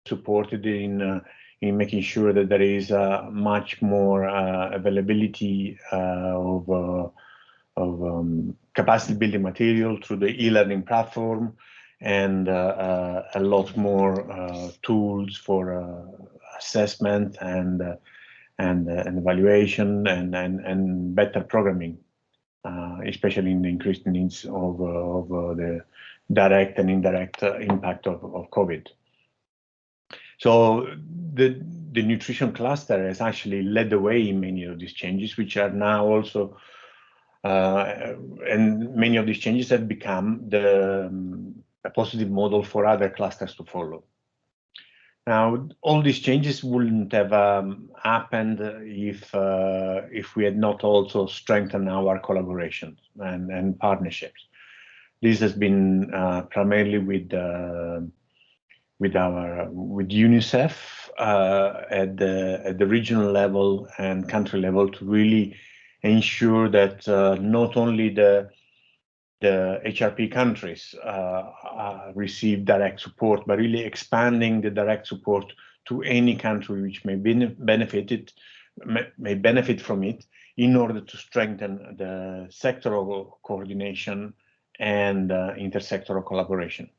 supported in making sure that there is much more availability of capacity building material through the e-learning platform, and a lot more tools for assessment and evaluation and better programming, especially in the increased needs of the direct and indirect impact of COVID. So the nutrition cluster has actually led the way in many of these changes, which are now also, and many of these changes have become a positive model for other clusters to follow. Now, all these changes wouldn't have happened if we had not also strengthened our collaborations and partnerships. This has been primarily with UNICEF at the regional level and country level, to really ensure that not only the HRP countries receive direct support, but really expanding the direct support to any country which may benefit from it, in order to strengthen the sectoral coordination and intersectoral collaboration.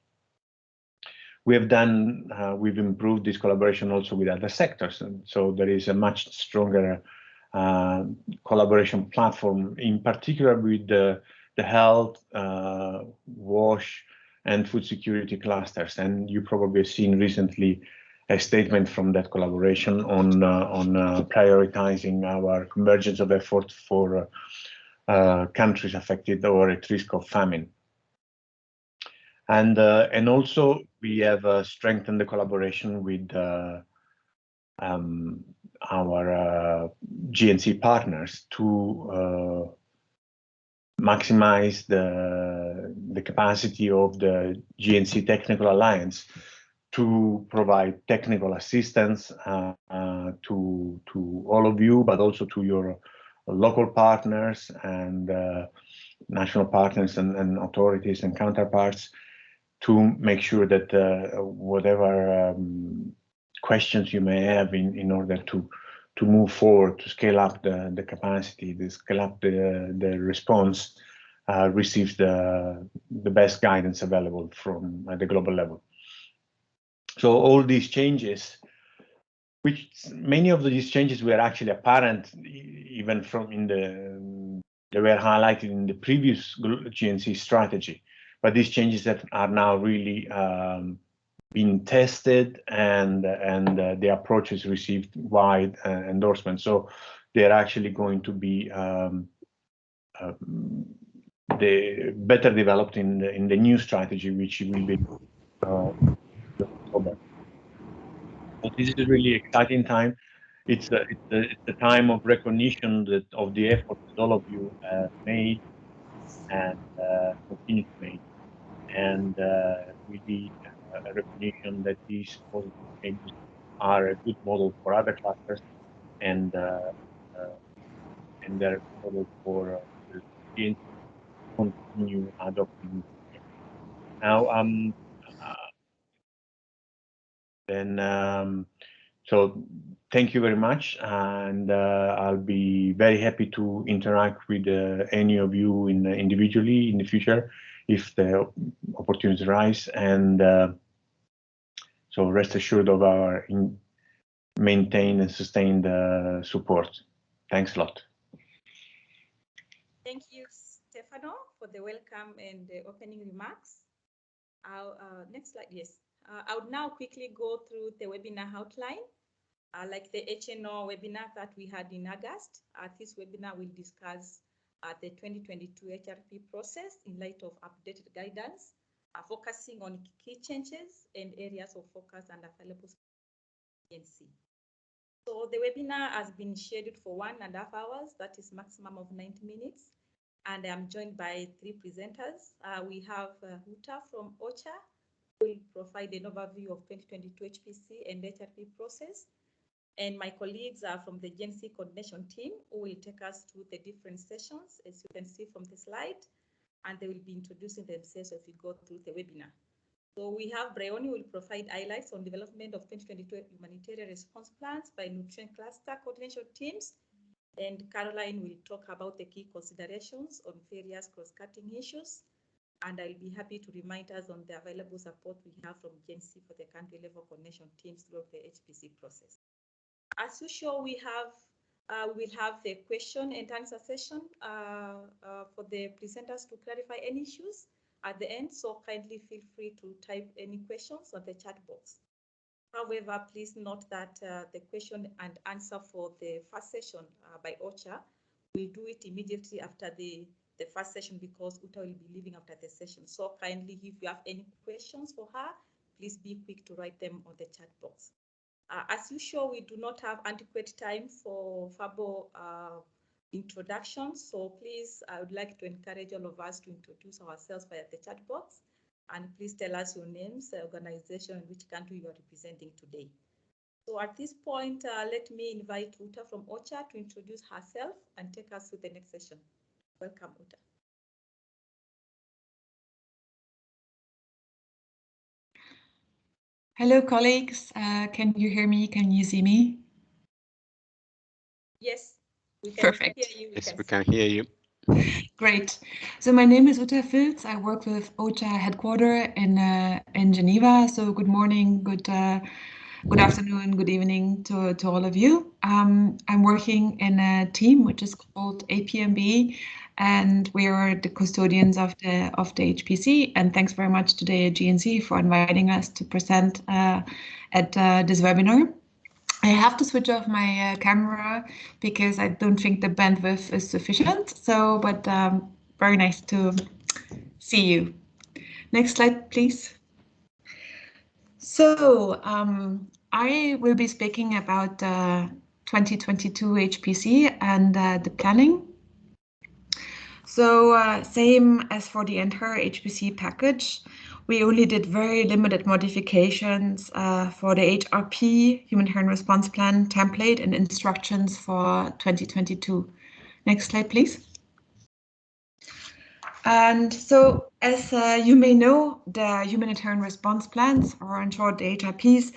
We've improved this collaboration also with other sectors, and so there is a much stronger collaboration platform, in particular with the health, WASH, and food security clusters. And you probably have seen recently a statement from that collaboration on prioritizing our convergence of effort for countries affected or at risk of famine. And also we have strengthened the collaboration with our GNC partners to maximize the capacity of the GNC Technical Alliance to provide technical assistance to all of you, but also to your local partners and national partners and authorities and counterparts, to make sure that whatever questions you may have in order to move forward, to scale up the capacity, to scale up the response, receives the best guidance available from at the global level. So all these changes, which many of these changes were actually apparent even from they were highlighted in the previous GNC strategy, but these changes that are now really being tested, and the approach has received wide endorsement. So they're actually going to be better developed in the new strategy, which will be October. So this is a really exciting time. It's the time of recognition of the effort that all of you made and continue to make, and really a recognition that these positive changes are a good model for other clusters, and they're a model for the GNC to continue adopting. Now, so thank you very much, and I'll be very happy to interact with any of you individually in the future if the opportunities arise, and so rest assured of our maintained and sustained support. Thanks a lot. Thank you, Stefano, for the welcome and the opening remarks. Next slide, yes. I would now quickly go through the webinar outline. Like the HNO webinar that we had in August, this webinar will discuss the 2022 HRP process in light of updated guidance, focusing on key changes and areas of focus and available GNC. So the webinar has been scheduled for 1.5 hours, that is maximum of 90 minutes. And I'm joined by 3 presenters. We have Huta from OCHA, who will provide an overview of 2022 HPC and HRP process. And my colleagues are from the GNC coordination team, who will take us through the different sessions, as you can see from the slide, and they will be introducing themselves as we go through the webinar. So we have Breoni will provide highlights on development of 2022 humanitarian response plans by nutrition cluster coordination teams. And Caroline will talk about the key considerations on various cross-cutting issues. And I'll be happy to remind us on the available support we have from GNC for the country level coordination teams throughout the HPC process. As usual, we'll have the question and answer session for the presenters to clarify any issues at the end. So kindly feel free to type any questions on the chat box. However, please note that the question and answer for the first session by Ocha, we'll do it immediately after the first session because Uta will be leaving after the session. So kindly, if you have any questions for her, please be quick to write them on the chat box. As usual, we do not have adequate time for verbal introductions. So please, I would like to encourage all of us to introduce ourselves via the chat box. And please tell us your names, the organization, and which country you are representing today. So at this point, let me invite Uta from OCHA to introduce herself and take us through the next session. Welcome, Uta. Hello, colleagues. Can you hear me? Can you see me? Yes, we can Perfect. hear you. Yes, we can hear you. Great. So my name is Uta Filz. I work with OCHA headquarters in Geneva. So good morning, good afternoon, good evening to all of you. I'm working in a team which is called APMB, and we are the custodians of the HPC. And thanks very much to the GNC for inviting us to present at this webinar. I have to switch off my camera because I don't think the bandwidth is sufficient. So, but very nice to see you. Next slide, please. So I will be speaking about 2022 HPC and the planning. So same as for the entire HPC package, we only did very limited modifications for the HRP Humanitarian Response Plan template and instructions for 2022. Next slide, please. And so, as you may know, the humanitarian response plans, or in short, the HRPs,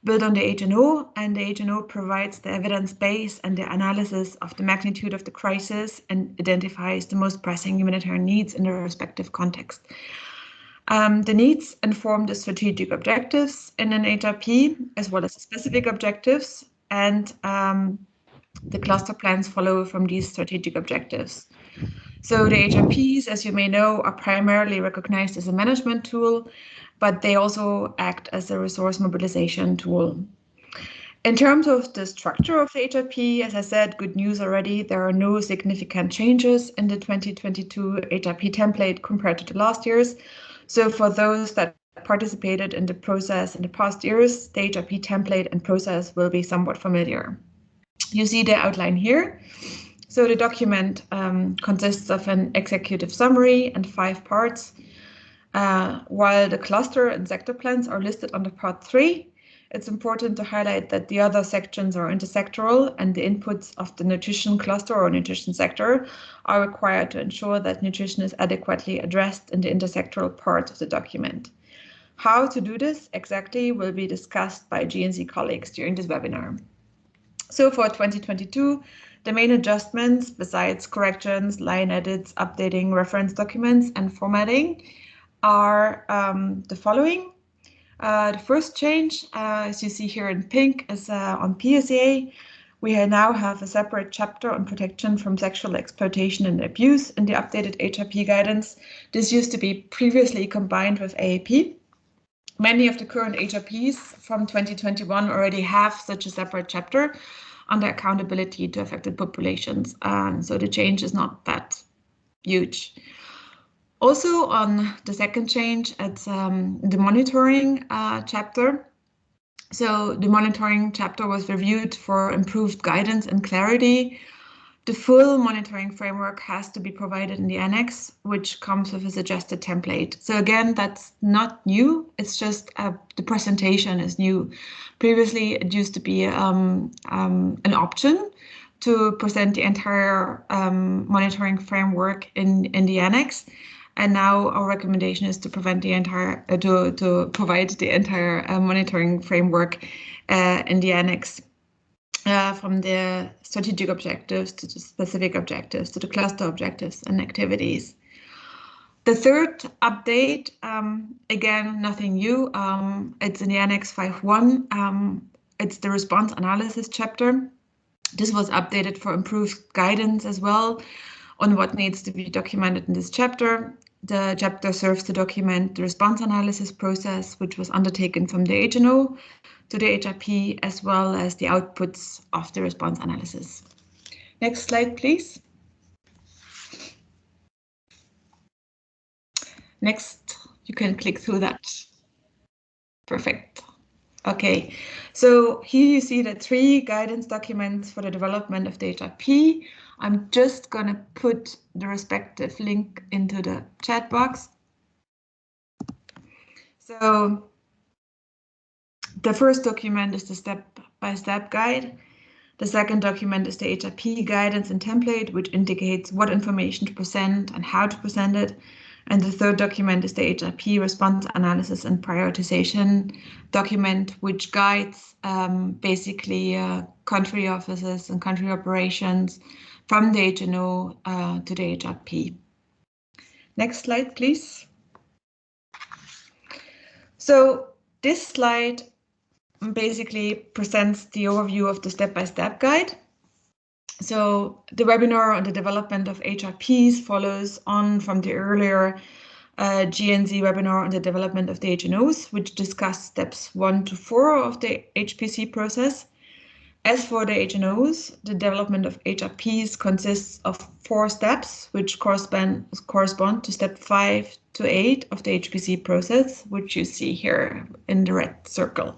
build on the HNO, and the HNO provides the evidence base and the analysis of the magnitude of the crisis and identifies the most pressing humanitarian needs in their respective context. The needs inform the strategic objectives in an HRP, as well as the specific objectives, and the cluster plans follow from these strategic objectives. So the HRPs, as you may know, are primarily recognized as a management tool, but they also act as a resource mobilization tool. In terms of the structure of the HRP, as I said, good news already, there are no significant changes in the 2022 HRP template compared to the last years. So for those that participated in the process in the past years, the HRP template and process will be somewhat familiar. You see the outline here. So the document consists of an executive summary and 5 parts, while the cluster and sector plans are listed under part 3. It's important to highlight that the other sections are intersectoral, and the inputs of the nutrition cluster or nutrition sector are required to ensure that nutrition is adequately addressed in the intersectoral part of the document. How to do this exactly will be discussed by GNC colleagues during this webinar. So for 2022, the main adjustments, besides corrections, line edits, updating reference documents, and formatting, are the following. The first change, as you see here in pink, is on PSA. We now have a separate chapter on protection from sexual exploitation and abuse in the updated HRP guidance. This used to be previously combined with AAP. Many of the current HRPs from 2021 already have such a separate chapter on the accountability to affected populations. So the change is not that huge. Also on the second change, it's the monitoring chapter. So the monitoring chapter was reviewed for improved guidance and clarity. The full monitoring framework has to be provided in the annex, which comes with a suggested template. So again, that's not new. It's just the presentation is new. Previously, it used to be an option to present the entire monitoring framework in the annex. And now our recommendation is to prevent the entire to provide the entire monitoring framework in the annex, from the strategic objectives to the specific objectives to the cluster objectives and activities. The third update, again, nothing new. It's in the Annex 5.1. It's the response analysis chapter. This was updated for improved guidance as well on what needs to be documented in this chapter. The chapter serves to document the response analysis process, which was undertaken from the HNO to the HRP, as well as the outputs of the response analysis. Next slide, please. Next, you can click through that. Perfect. Okay, so here you see the 3 guidance documents for the development of the HRP. I'm just going to put the respective link into the chat box. So the first document is the step-by-step guide. The second document is the HRP guidance and template, which indicates what information to present and how to present it. And the third document is the HRP response analysis and prioritization document, which guides basically country offices and country operations from the HNO to the HRP. Next slide, please. So this slide basically presents the overview of the step-by-step guide. So the webinar on the development of HRPs follows on from the earlier GNC webinar on the development of the HNOs, which discussed steps 1 to 4 of the HPC process. As for the HNOs, the development of HRPs consists of 4 steps, which correspond to step 5 to 8 of the HPC process, which you see here in the red circle.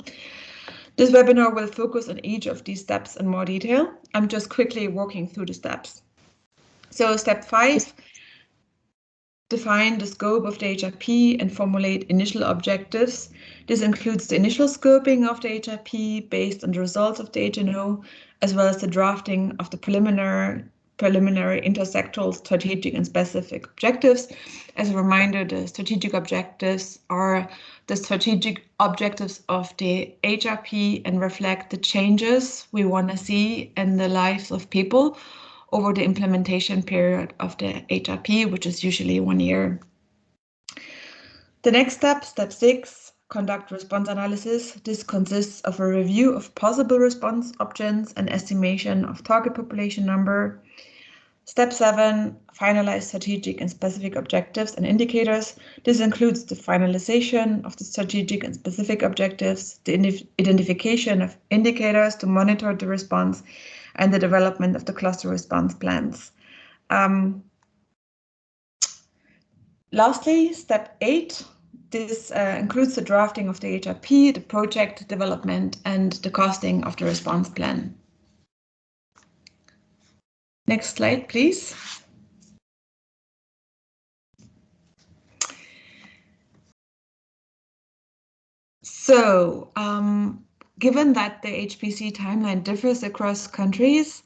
This webinar will focus on each of these steps in more detail. I'm just quickly walking through the steps. So step 5, define the scope of the HRP and formulate initial objectives. This includes the initial scoping of the HRP based on the results of the HNO, as well as the drafting of the preliminary intersectoral strategic and specific objectives. As a reminder, the strategic objectives are the strategic objectives of the HRP and reflect the changes we want to see in the lives of people over the implementation period of the HRP, which is usually 1 year. The next step, step 6, conduct response analysis. This consists of a review of possible response options and estimation of target population number. Step 7, finalize strategic and specific objectives and indicators. This includes the finalization of the strategic and specific objectives, the identification of indicators to monitor the response, and the development of the cluster response plans. Lastly, step 8, this includes the drafting of the HRP, the project development, and the costing of the response plan. Next slide, please. So, given that the HPC timeline differs across countries,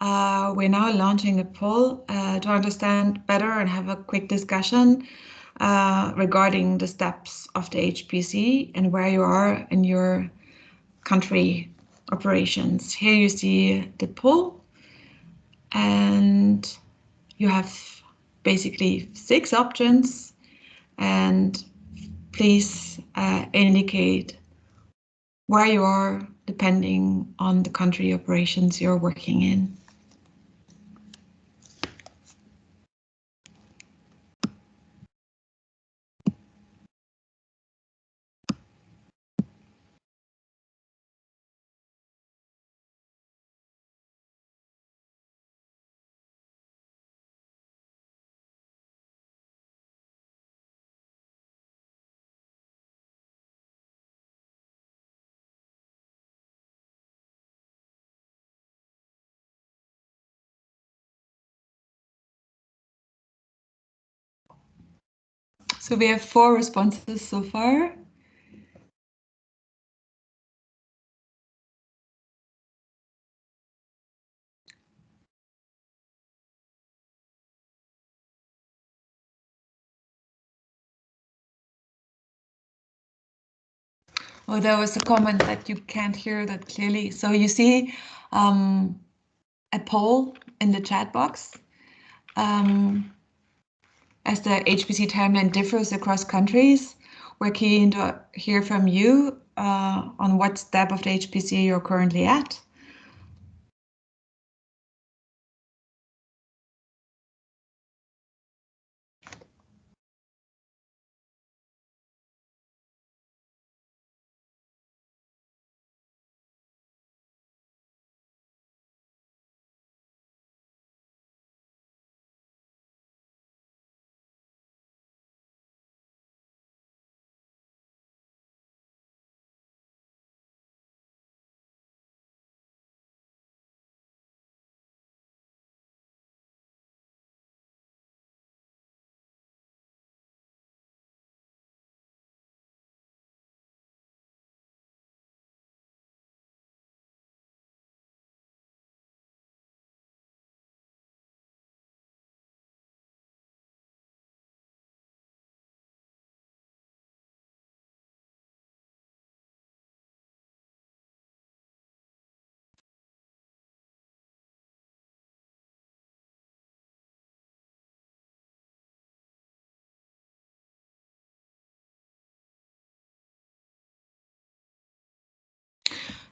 we're now launching a poll to understand better and have a quick discussion regarding the steps of the HPC and where you are in your country operations. Here you see the poll, and you have basically 6 options, and please indicate where you are depending on the country operations you're working in. So we have 4 responses so far. Oh, there was a comment that you can't hear that clearly. So you see a poll in the chat box. As the HPC timeline differs across countries, we're keen to hear from you on what step of the HPC you're currently at.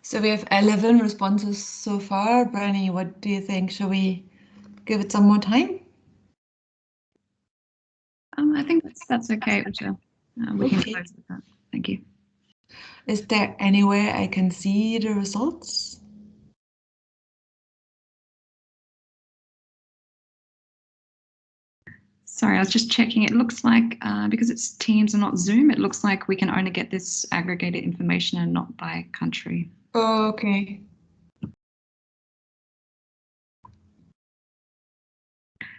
So we have 11 responses so far. Bryony, what do you think? Shall we give it some more time? I think that's okay, Uta. We can close with that. Thank you. Is there anywhere I can see the results? Sorry, I was just checking. It looks like, because it's Teams and not Zoom, it looks like we can only get this aggregated information and not by country. Oh, okay.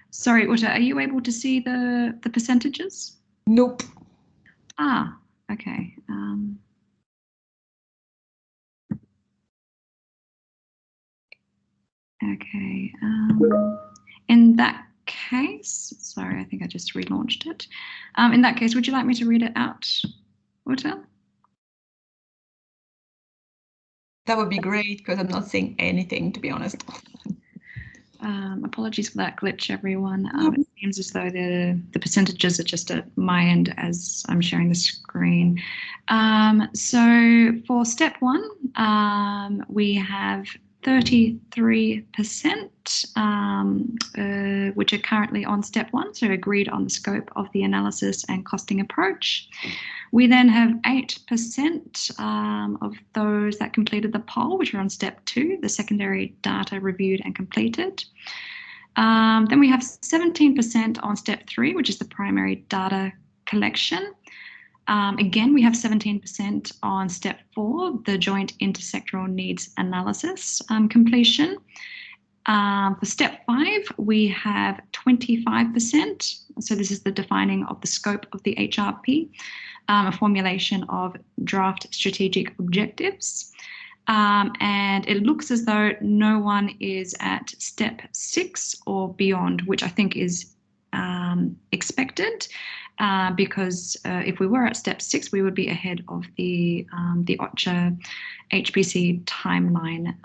Sorry, Uta, are you able to see the percentages? Nope. Ah, okay. Okay. In that case, sorry, I think I just relaunched it. In that case, would you like me to read it out, Uta? That would be great because I'm not seeing anything, to be honest. Apologies for that glitch, everyone. It seems as though the percentages are just at my end as I'm sharing the screen. So for step one, we have 33%, which are currently on step one, so agreed on the scope of the analysis and costing approach. We then have 8% of those that completed the poll, which are on step two, the secondary data reviewed and completed. Then we have 17% on step three, which is the primary data collection. Again, we have 17% on step four, the joint intersectoral needs analysis completion. For step five, we have 25%. So this is the defining of the scope of the HRP, a formulation of draft strategic objectives. And it looks as though no one is at step 6 or beyond, which I think is expected, because if we were at step 6, we would be ahead of the OCHA HPC timeline.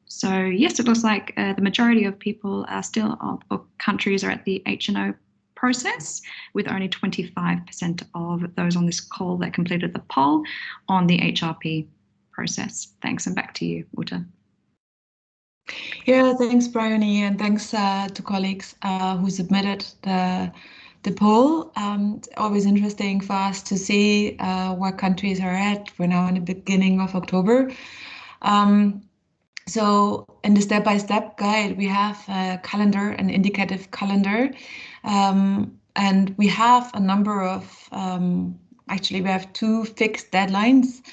So yes, it looks like the majority of people are still, or countries are at the HNO process, with only 25% of those on this call that completed the poll on the HRP process. Thanks, and back to you, Uta. Yeah, thanks, Bryony, and thanks to colleagues who submitted the poll. It's always interesting for us to see where countries are at. We're now in the beginning of October. So in the step-by-step guide, we have a calendar, an indicative calendar, and we have a number of, actually we have 2 fixed deadlines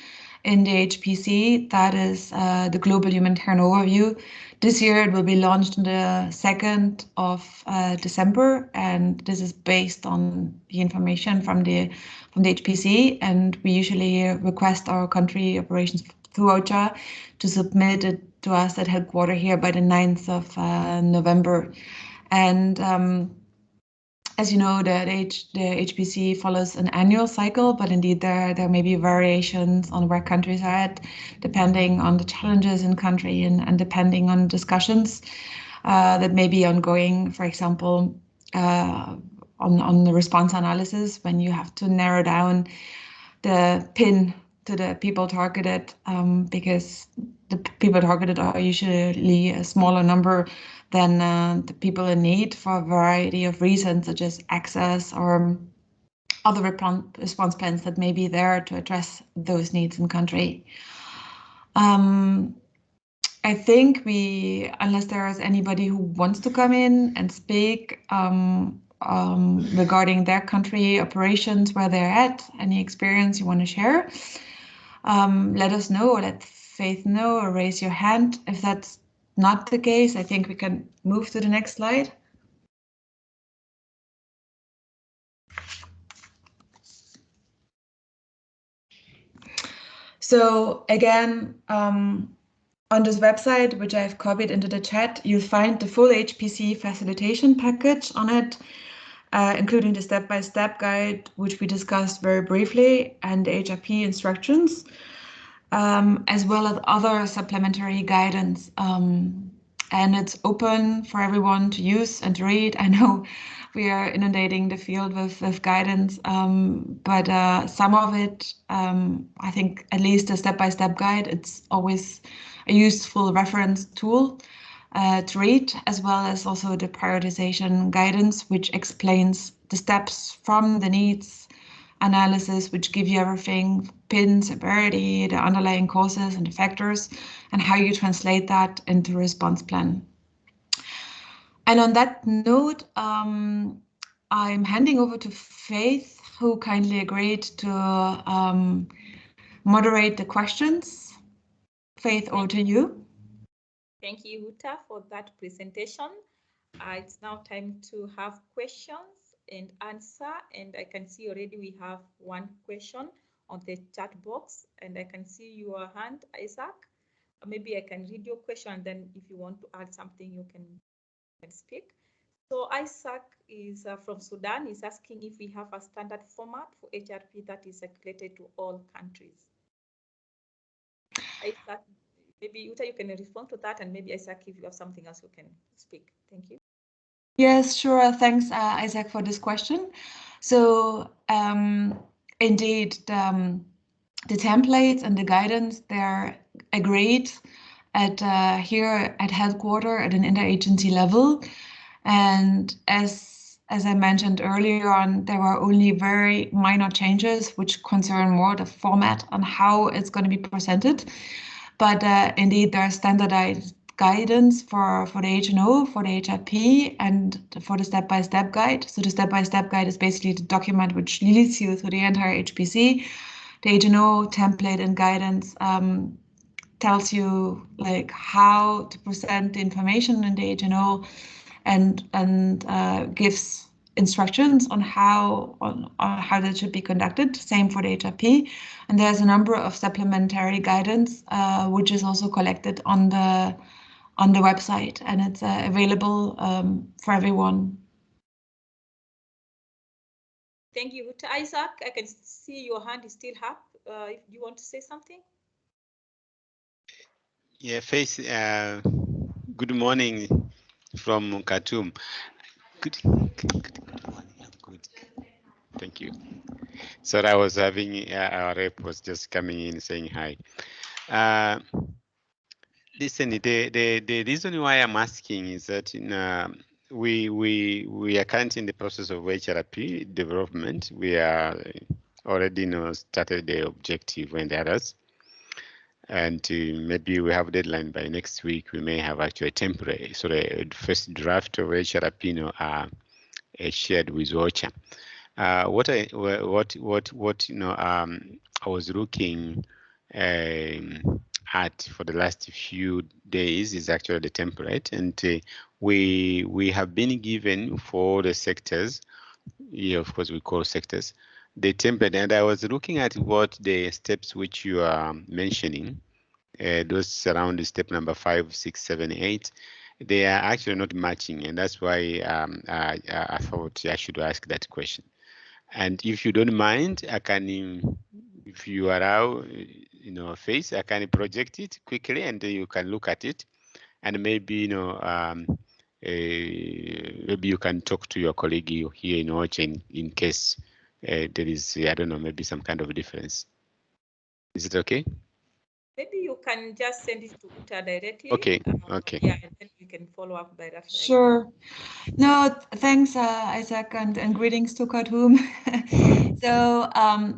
in the HPC. That is the Global Humanitarian Overview. This year it will be launched on the 2nd of December, and this is based on the information from the HPC, and we usually request our country operations through OCHA to submit it to us at headquarters here by the 9th of November. And As you know, the HPC follows an annual cycle, but indeed there may be variations on where countries are at, depending on the challenges in country and depending on discussions that may be ongoing. For example, on the response analysis, when you have to narrow down the PIN to the people targeted, because the people targeted are usually a smaller number than the people in need for a variety of reasons, such as access or other response plans that may be there to address those needs in country. I think unless there is anybody who wants to come in and speak regarding their country operations, where they're at, any experience you want to share, let us know, or let Faith know, or raise your hand. If that's not the case, I think we can move to the next slide. So again, on this website, which I've copied into the chat, you'll find the full HPC facilitation package on it, including the step-by-step guide, which we discussed very briefly, and the HRP instructions, as well as other supplementary guidance. And it's open for everyone to use and to read. I know we are inundating the field with guidance, but some of it, I think at least the step-by-step guide, it's always a useful reference tool to read, as well as also the prioritization guidance, which explains the steps from the needs analysis, which give you everything, PIN, severity, the underlying causes and the factors, and how you translate that into a response plan. And on that note, I'm handing over to Faith, who kindly agreed to moderate the questions. Faith, over to you. Thank you, Uta, for that presentation. It's now time to have questions and answer, and I can see already we have one question on the chat box, and I can see your hand, Isaac. Maybe I can read your question, and then if you want to add something, you can speak. So Isaac is from Sudan. He's asking if we have a standard format for HRP that is circulated to all countries. Isaac, maybe Uta, you can respond to that, and maybe Isaac, if you have something else, you can speak. Thank you. Yes, sure. Thanks, Isaac, for this question. So indeed, the templates and the guidance, they're agreed at here at headquarters at an interagency level. And as I mentioned earlier on, there were only very minor changes which concern more the format and how it's going to be presented. But indeed, there are standardized guidance for the HNO, for the HRP, and for the step-by-step guide. So the step-by-step guide is basically the document which leads you through the entire HPC. The HNO template and guidance tells you like how to present the information in the HNO, and gives instructions on how that should be conducted. Same for the HRP. And there's a number of supplementary guidance which is also collected on the website, and it's available for everyone. Thank you, Isaac. I can see your hand is still up. If you want to say something. Yeah, Faith. Good morning from Khartoum. Good morning. Good. Thank you. So I was having our rep was just coming in saying hi. Listen, the reason why I'm asking is that we are currently in the process of HRP development. We are already started the objective and the others, and maybe we have a deadline by next week. We may have actually a temporary, so the first draft of HRP shared with OCHA. What I was looking at for the last few days is actually the template, and we have been given for the sectors. Yeah, of course we call sectors the template, and I was looking at what the steps which you are mentioning, those surround step number 5, 6, 7, 8, they are actually not matching, and that's why I thought I should ask that question. And if you don't mind, I can, if you allow, face, I can project it quickly, and then you can look at it, and maybe maybe you can talk to your colleague here in Ochen in case there is, I don't know, maybe some kind of difference. Is it okay? Maybe you can just send it to Uta directly. Okay. Okay. Yeah, and then we can follow up by that. Sure. No, thanks, Isaac, and greetings to Khartoum. So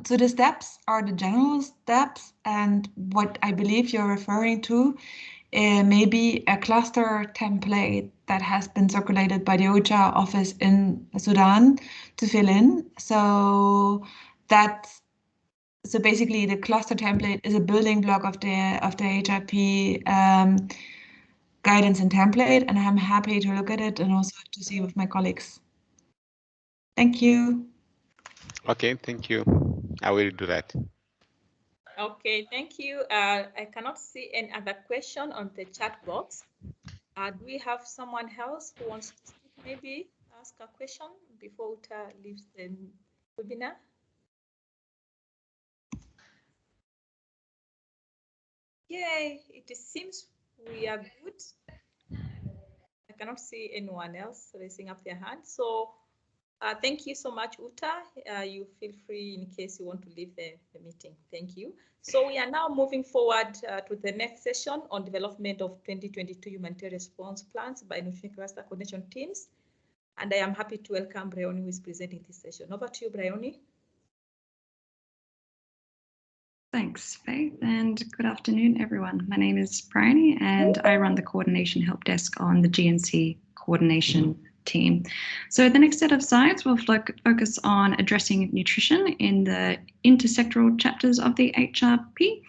the steps are the general steps, and what I believe you're referring to maybe a cluster template that has been circulated by the OCHA office in Sudan to fill in. So basically the cluster template is a building block of the HRP guidance and template, and I'm happy to look at it and also to see with my colleagues. Thank you. Okay, thank you. I will do that. Okay, thank you. I cannot see any other question on the chat box. Do we have someone else who wants to speak, maybe ask a question before Uta leaves the webinar? Yay, it seems we are good. I cannot see anyone else raising up their hand. So thank you so much, Uta. You feel free in case you want to leave the meeting. Thank you. So we are now moving forward to the next session on development of 2022 humanitarian response plans by nutrition cluster coordination teams. And I am happy to welcome Bryony, who is presenting this session. Over to you, Bryony. Thanks, Faith, and good afternoon, everyone. My name is Bryony, and I run the coordination help desk on the GNC coordination team. So the next set of slides will focus on addressing nutrition in the intersectoral chapters of the HRP,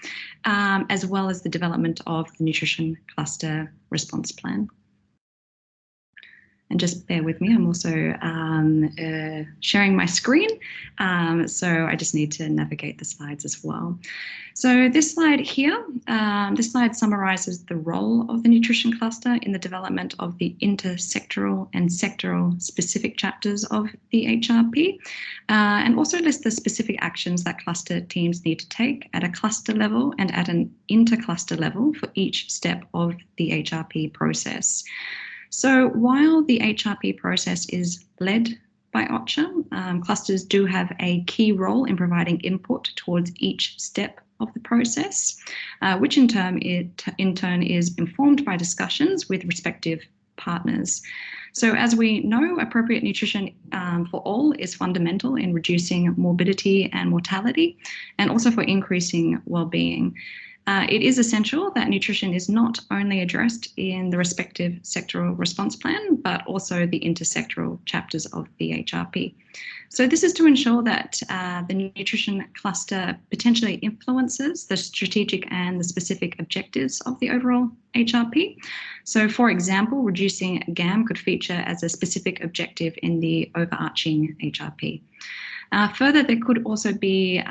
as well as the development of the nutrition cluster response plan. And just bear with me, I'm also sharing my screen, so I just need to navigate the slides as well. So this slide here, this slide summarizes the role of the nutrition cluster in the development of the intersectoral and sectoral specific chapters of the HRP, and also lists the specific actions that cluster teams need to take at a cluster level and at an intercluster level for each step of the HRP process. So while the HRP process is led by OCHA, clusters do have a key role in providing input towards each step of the process, which in turn is informed by discussions with respective partners. So as we know, appropriate nutrition for all is fundamental in reducing morbidity and mortality, and also for increasing well-being. It is essential that nutrition is not only addressed in the respective sectoral response plan, but also the intersectoral chapters of the HRP. So this is to ensure that the nutrition cluster potentially influences the strategic and the specific objectives of the overall HRP. So for example, reducing GAM could feature as a specific objective in the overarching HRP. Further, there could also be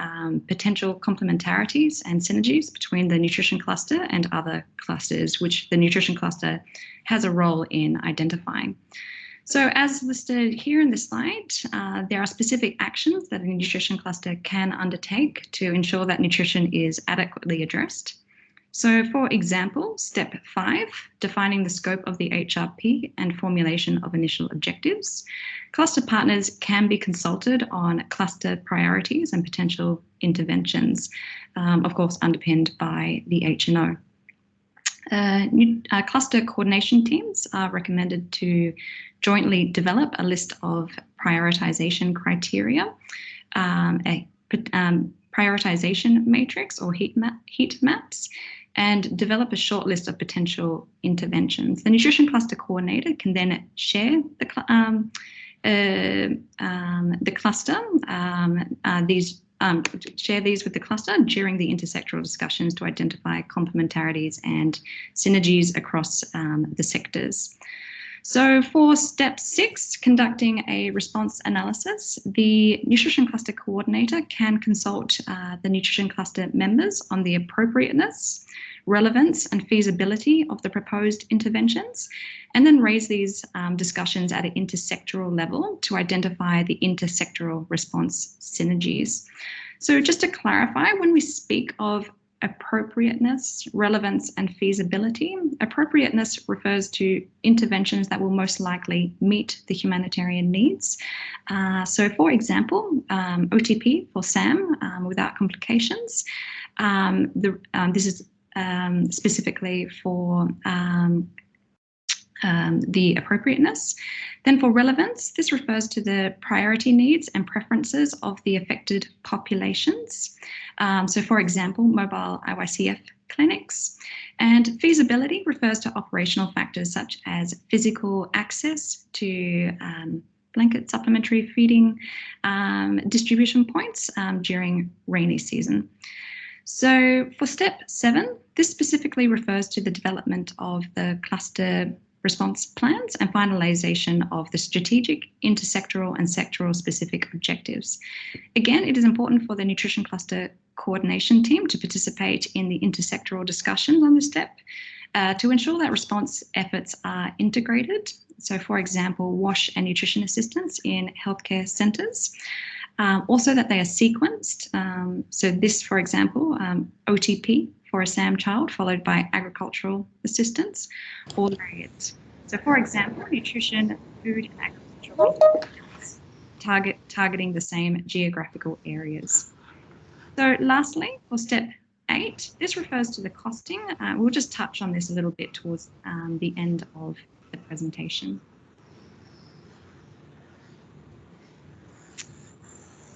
potential complementarities and synergies between the nutrition cluster and other clusters, which the nutrition cluster has a role in identifying. So as listed here in this slide, there are specific actions that a nutrition cluster can undertake to ensure that nutrition is adequately addressed. So for example, step 5, defining the scope of the HRP and formulation of initial objectives. Cluster partners can be consulted on cluster priorities and potential interventions, of course, underpinned by the HNO. Cluster coordination teams are recommended to jointly develop a list of prioritization criteria, a prioritization matrix or heat maps, and develop a short list of potential interventions. The nutrition cluster coordinator can then share the cluster, share these with the cluster during the intersectoral discussions to identify complementarities and synergies across the sectors. So for step 6, conducting a response analysis, the nutrition cluster coordinator can consult the nutrition cluster members on the appropriateness, relevance and feasibility of the proposed interventions, and then raise these discussions at an intersectoral level to identify the intersectoral response synergies. So just to clarify, when we speak of appropriateness, relevance and feasibility, appropriateness refers to interventions that will most likely meet the humanitarian needs. So for example, OTP for SAM without complications. This is specifically for the appropriateness. Then for relevance, this refers to the priority needs and preferences of the affected populations. So for example, mobile IYCF clinics. And feasibility refers to operational factors such as physical access to blanket supplementary feeding distribution points during rainy season. So for step 7, this specifically refers to the development of the cluster response plans and finalization of the strategic, intersectoral and sectoral specific objectives. Again, it is important for the nutrition cluster coordination team to participate in the intersectoral discussions on this step to ensure that response efforts are integrated. So for example, WASH and nutrition assistance in healthcare centres. Also that they are sequenced. So this, for example, OTP for a SAM child, followed by agricultural assistance, or layered. So for example, nutrition, food and agricultural targeting the same geographical areas. So lastly, for step 8, this refers to the costing. We'll just touch on this a little bit towards the end of the presentation.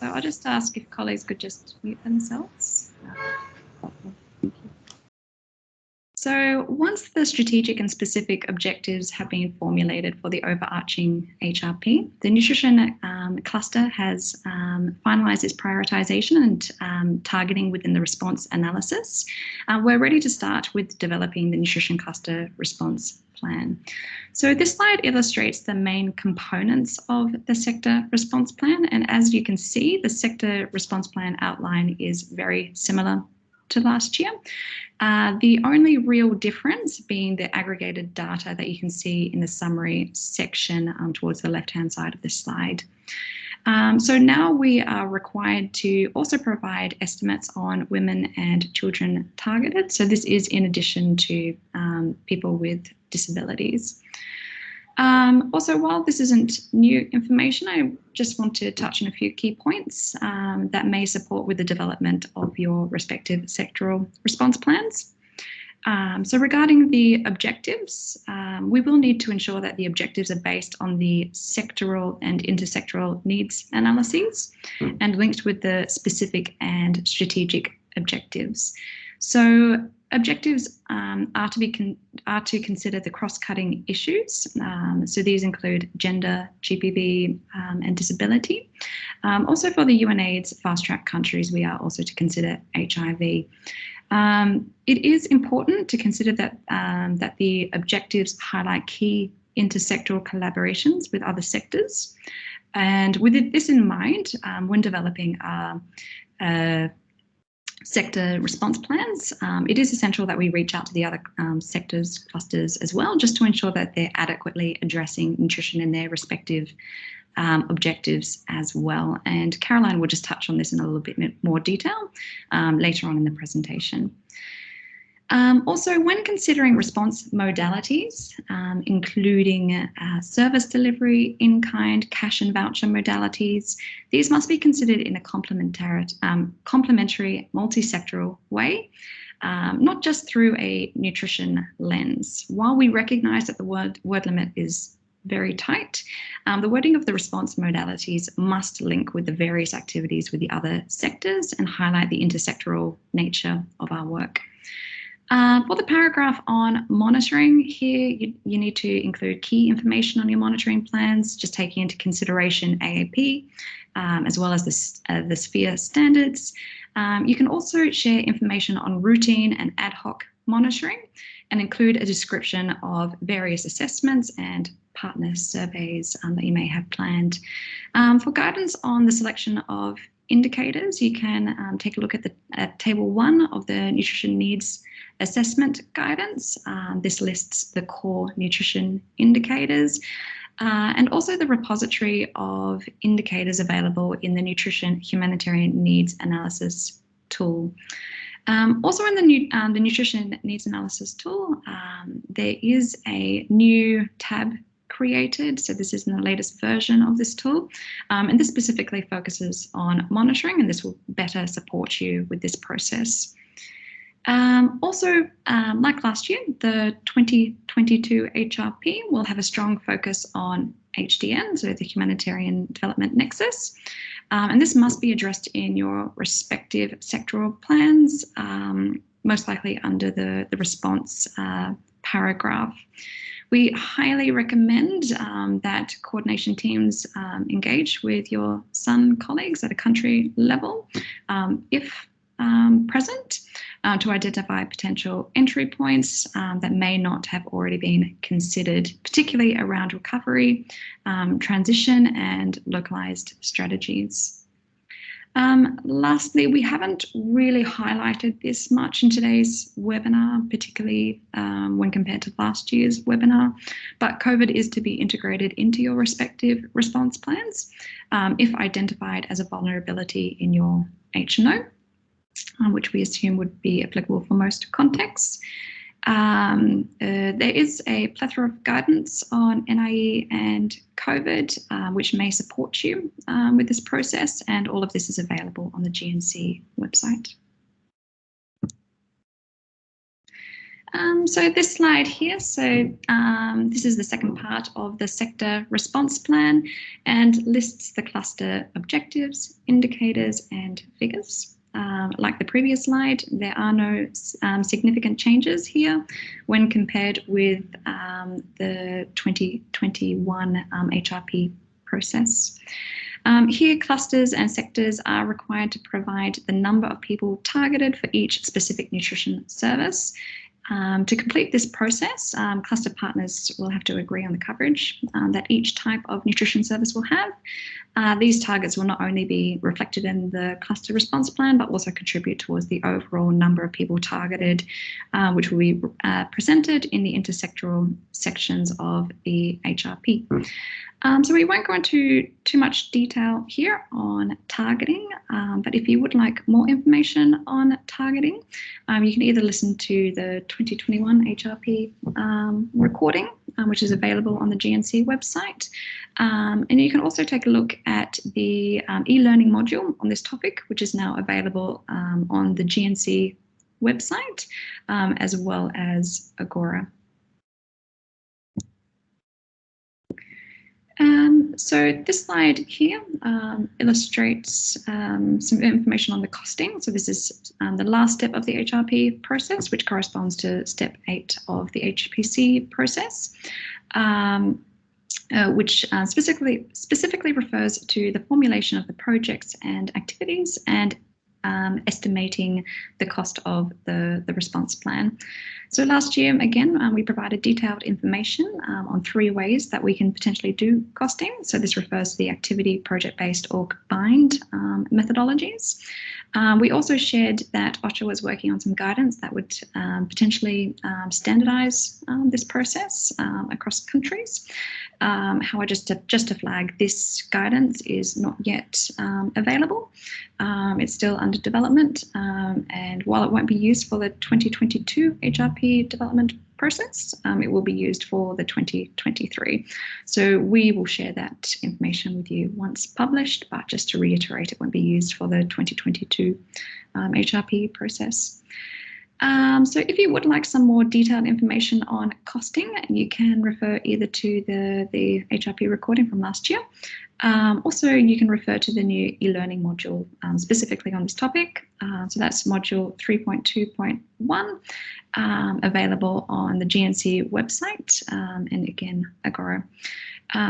So I'll just ask if colleagues could just mute themselves. So once the strategic and specific objectives have been formulated for the overarching HRP, the nutrition cluster has finalised its prioritisation and targeting within the response analysis. We're ready to start with developing the nutrition cluster response plan. So this slide illustrates the main components of the sector response plan. And as you can see, the sector response plan outline is very similar to last year. The only real difference being the aggregated data that you can see in the summary section towards the left-hand side of this slide. So now we are required to also provide estimates on women and children targeted. So this is in addition to people with disabilities. Also, while this isn't new information, I just want to touch on a few key points that may support with the development of your respective sectoral response plans. So regarding the objectives, we will need to ensure that the objectives are based on the sectoral and intersectoral needs analyses and linked with the specific and strategic objectives. So objectives are to consider the cross-cutting issues. So these include gender, GBV and disability. Also for the UNAIDS fast-track countries, we are also to consider HIV. It is important to consider that, that the objectives highlight key intersectoral collaborations with other sectors. And with this in mind, when developing sector response plans, it is essential that we reach out to the other sectors, clusters as well, just to ensure that they're adequately addressing nutrition in their respective objectives as well. And Caroline will just touch on this in a little bit more detail later on in the presentation. Also, when considering response modalities, including service delivery, in-kind, cash and voucher modalities, these must be considered in a complementary, multi-sectoral way, not just through a nutrition lens. While we recognise that the word limit is very tight, the wording of the response modalities must link with the various activities with the other sectors and highlight the intersectoral nature of our work. For the paragraph on monitoring, here you need to include key information on your monitoring plans, just taking into consideration AAP, as well as the SPHERE standards. You can also share information on routine and ad hoc monitoring and include a description of various assessments and partner surveys that you may have planned. For guidance on the selection of indicators, you can take a look at Table 1 of the Nutrition Needs Assessment Guidance. This lists the core nutrition indicators and also the repository of indicators available in the Nutrition Humanitarian Needs Analysis tool. Also in the Nutrition Needs Analysis tool, there is a new tab created. So this is in the latest version of this tool. And this specifically focuses on monitoring, and this will better support you with this process. Also, like last year, the 2022 HRP will have a strong focus on HDN, so the Humanitarian Development Nexus. And this must be addressed in your respective sectoral plans, most likely under the response paragraph. We highly recommend that coordination teams engage with your SUN colleagues at a country level, if present, to identify potential entry points that may not have already been considered, particularly around recovery, transition, and localized strategies. Lastly, we haven't really highlighted this much in today's webinar, particularly when compared to last year's webinar, but COVID is to be integrated into your respective response plans if identified as a vulnerability in your HNO, which we assume would be applicable for most contexts. There is a plethora of guidance on NIE and COVID, which may support you with this process, and all of this is available on the GNC website. So this slide here, this is the second part of the sector response plan and lists the cluster objectives, indicators, and figures. Like the previous slide, there are no significant changes here when compared with the 2021 HRP process. Here, clusters and sectors are required to provide the number of people targeted for each specific nutrition service. To complete this process, cluster partners will have to agree on the coverage that each type of nutrition service will have. These targets will not only be reflected in the cluster response plan, but also contribute towards the overall number of people targeted, which will be presented in the intersectoral sections of the HRP. So we won't go into too much detail here on targeting, but if you would like more information on targeting, you can either listen to the 2021 HRP recording, which is available on the GNC website, and you can also take a look at the e-learning module on this topic, which is now available on the GNC website, as well as Agora. So this slide here illustrates some information on the costing. So this is the last step of the HRP process, which corresponds to step 8 of the HPC process, which specifically refers to the formulation of the projects and activities and estimating the cost of the response plan. So last year, again, we provided detailed information on 3 ways that we can potentially do costing. So this refers to the activity, project-based, or combined methodologies. We also shared that OSHA was working on some guidance that would potentially standardize this process across countries. However, just to flag, this guidance is not yet available. It's still under development, and while it won't be used for the 2022 HRP development process, it will be used for the 2023. So we will share that information with you once published, but just to reiterate, it won't be used for the 2022 HRP process. So if you would like some more detailed information on costing, you can refer either to the HRP recording from last year. Also, you can refer to the new e-learning module specifically on this topic. So that's module 3.2.1, available on the GNC website, and again, Agora.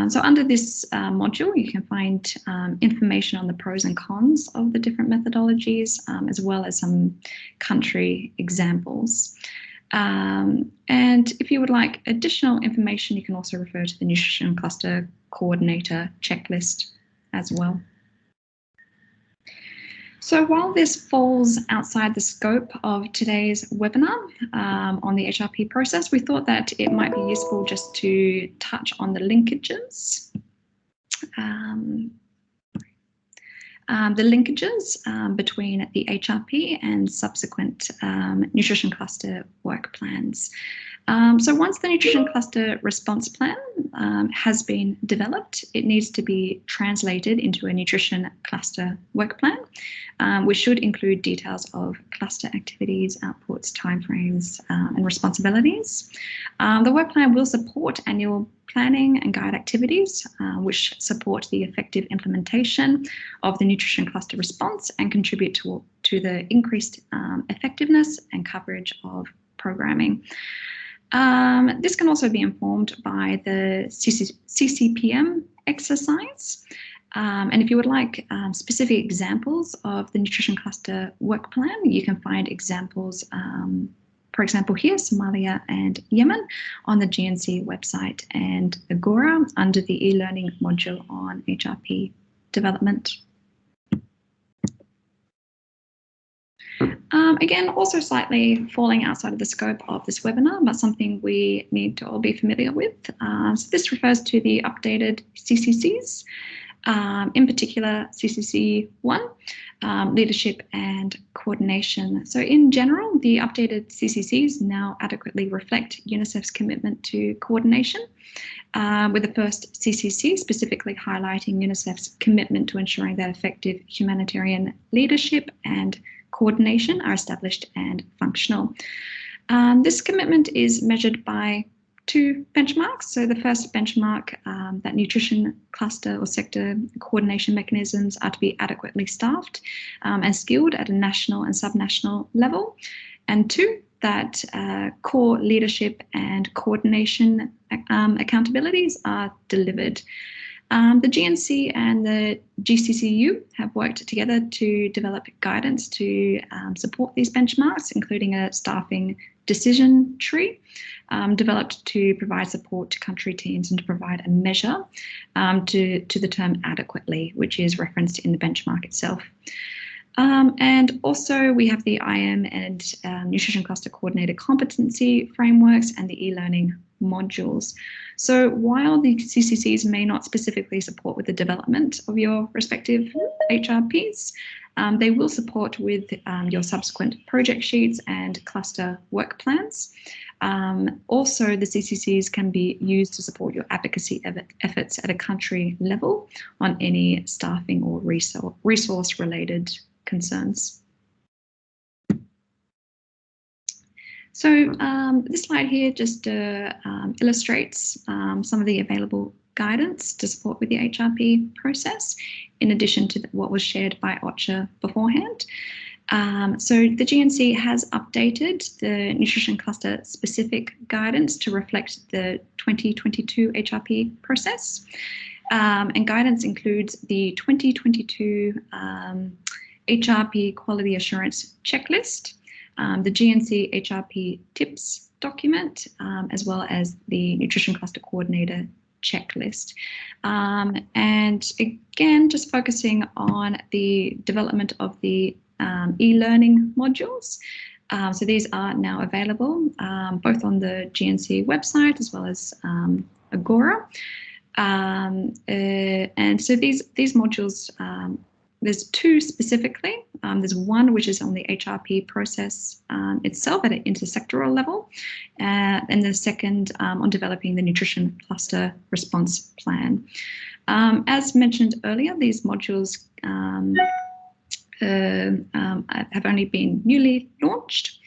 So under this module, you can find information on the pros and cons of the different methodologies, as well as some country examples. And if you would like additional information, you can also refer to the Nutrition Cluster Coordinator checklist as well. So while this falls outside the scope of today's webinar on the HRP process, we thought that it might be useful just to touch on the linkages. Between the HRP and subsequent nutrition cluster work plans. So once the nutrition cluster response plan has been developed, it needs to be translated into a nutrition cluster work plan, which should include details of cluster activities, outputs, timeframes, and responsibilities. The work plan will support annual planning and guide activities, which support the effective implementation of the nutrition cluster response and contribute to the increased effectiveness and coverage of programming. This can also be informed by the CCPM exercise. And if you would like specific examples of the nutrition cluster work plan, you can find examples, for example, here, Somalia and Yemen, on the GNC website, and Agora under the e-learning module on HRP development. Again, also slightly falling outside of the scope of this webinar, but something we need to all be familiar with. So this refers to the updated CCCs, in particular CCC 1, leadership and coordination. So in general, the updated CCCs now adequately reflect UNICEF's commitment to coordination, with the first CCC specifically highlighting UNICEF's commitment to ensuring that effective humanitarian leadership and coordination are established and functional. This commitment is measured by 2 benchmarks. So the first benchmark, that nutrition cluster or sector coordination mechanisms are to be adequately staffed and skilled at a national and subnational level. And 2, that core leadership and coordination accountabilities are delivered. The GNC and the GCCU have worked together to develop guidance to support these benchmarks, including a staffing decision tree developed to provide support to country teams and to provide a measure to the term adequately, which is referenced in the benchmark itself. And also we have the IM and Nutrition Cluster Coordinator competency frameworks and the e-learning modules. So while the CCCs may not specifically support with the development of your respective HRPs, they will support with your subsequent project sheets and cluster work plans. Also, the CCCs can be used to support your advocacy efforts at a country level on any staffing or resource-related concerns. So this slide here just illustrates some of the available guidance to support with the HRP process, in addition to what was shared by OCHA beforehand. So the GNC has updated the nutrition cluster specific guidance to reflect the 2022 HRP process. And guidance includes the 2022 HRP quality assurance checklist, the GNC HRP tips document, as well as the nutrition cluster coordinator checklist. And again, just focusing on the development of the e-learning modules. So these are now available both on the GNC website as well as Agora. And so these modules, there's 2 specifically. There's one which is on the HRP process itself at an intersectoral level, and the second on developing the nutrition cluster response plan. As mentioned earlier, these modules have only been newly launched,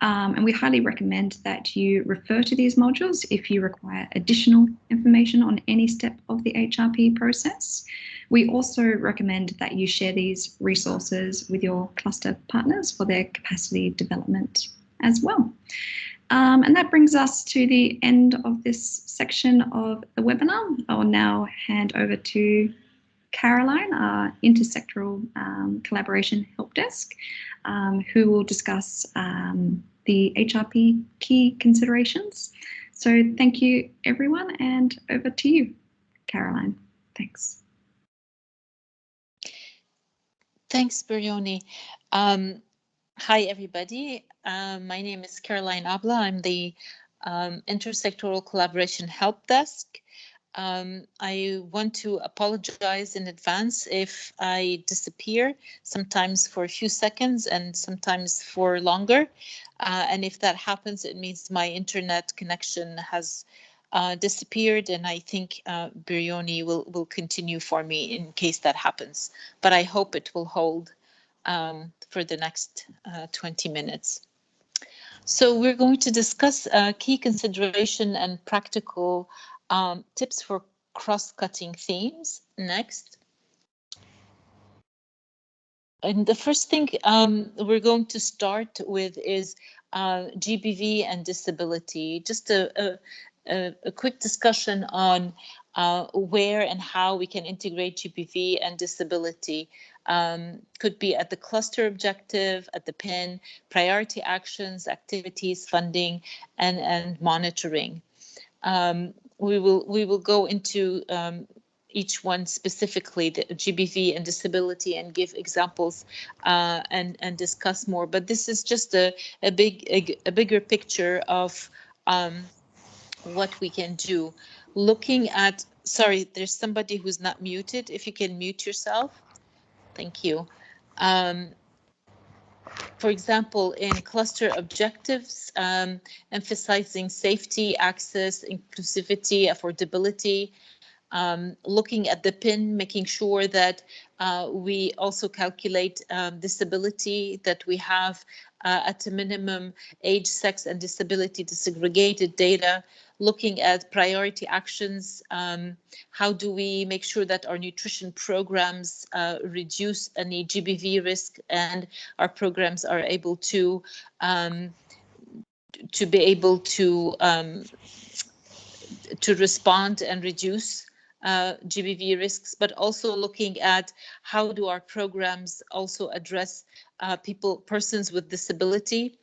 and we highly recommend that you refer to these modules if you require additional information on any step of the HRP process. We also recommend that you share these resources with your cluster partners for their capacity development as well. And that brings us to the end of this section of the webinar. I will now hand over to Caroline, our Intersectoral Collaboration Help Desk, who will discuss the HRP key considerations. So thank you, everyone, and over to you, Caroline. Thanks. Thanks, Brioni. Hi, everybody. My name is Caroline Abla. I'm the Intersectoral Collaboration Help Desk. I want to apologize in advance if I disappear, sometimes for a few seconds and sometimes for longer. And if that happens, it means my internet connection has disappeared, and I think Brioni will continue for me in case that happens. But I hope it will hold for the next 20 minutes. So we're going to discuss key consideration and practical tips for cross-cutting themes. Next. And the first thing we're going to start with is GBV and disability. Just a quick discussion on where and how we can integrate GBV and disability. Could be at the cluster objective, at the PIN, priority actions, activities, funding, and monitoring. We will go into each one specifically, the GBV and disability, and give examples and discuss more. But this is just a bigger picture of what we can do. Looking at, sorry, there's somebody who's not muted. If you can mute yourself, thank you. For example, in cluster objectives, emphasizing safety, access, inclusivity, affordability, looking at the PIN, making sure that we also calculate disability, that we have at a minimum age, sex, and disability disaggregated data, looking at priority actions, how do we make sure that our nutrition programs reduce any GBV risk and our programs are able to be able to respond and reduce GBV risks, but also looking at how do our programs also address persons with disability,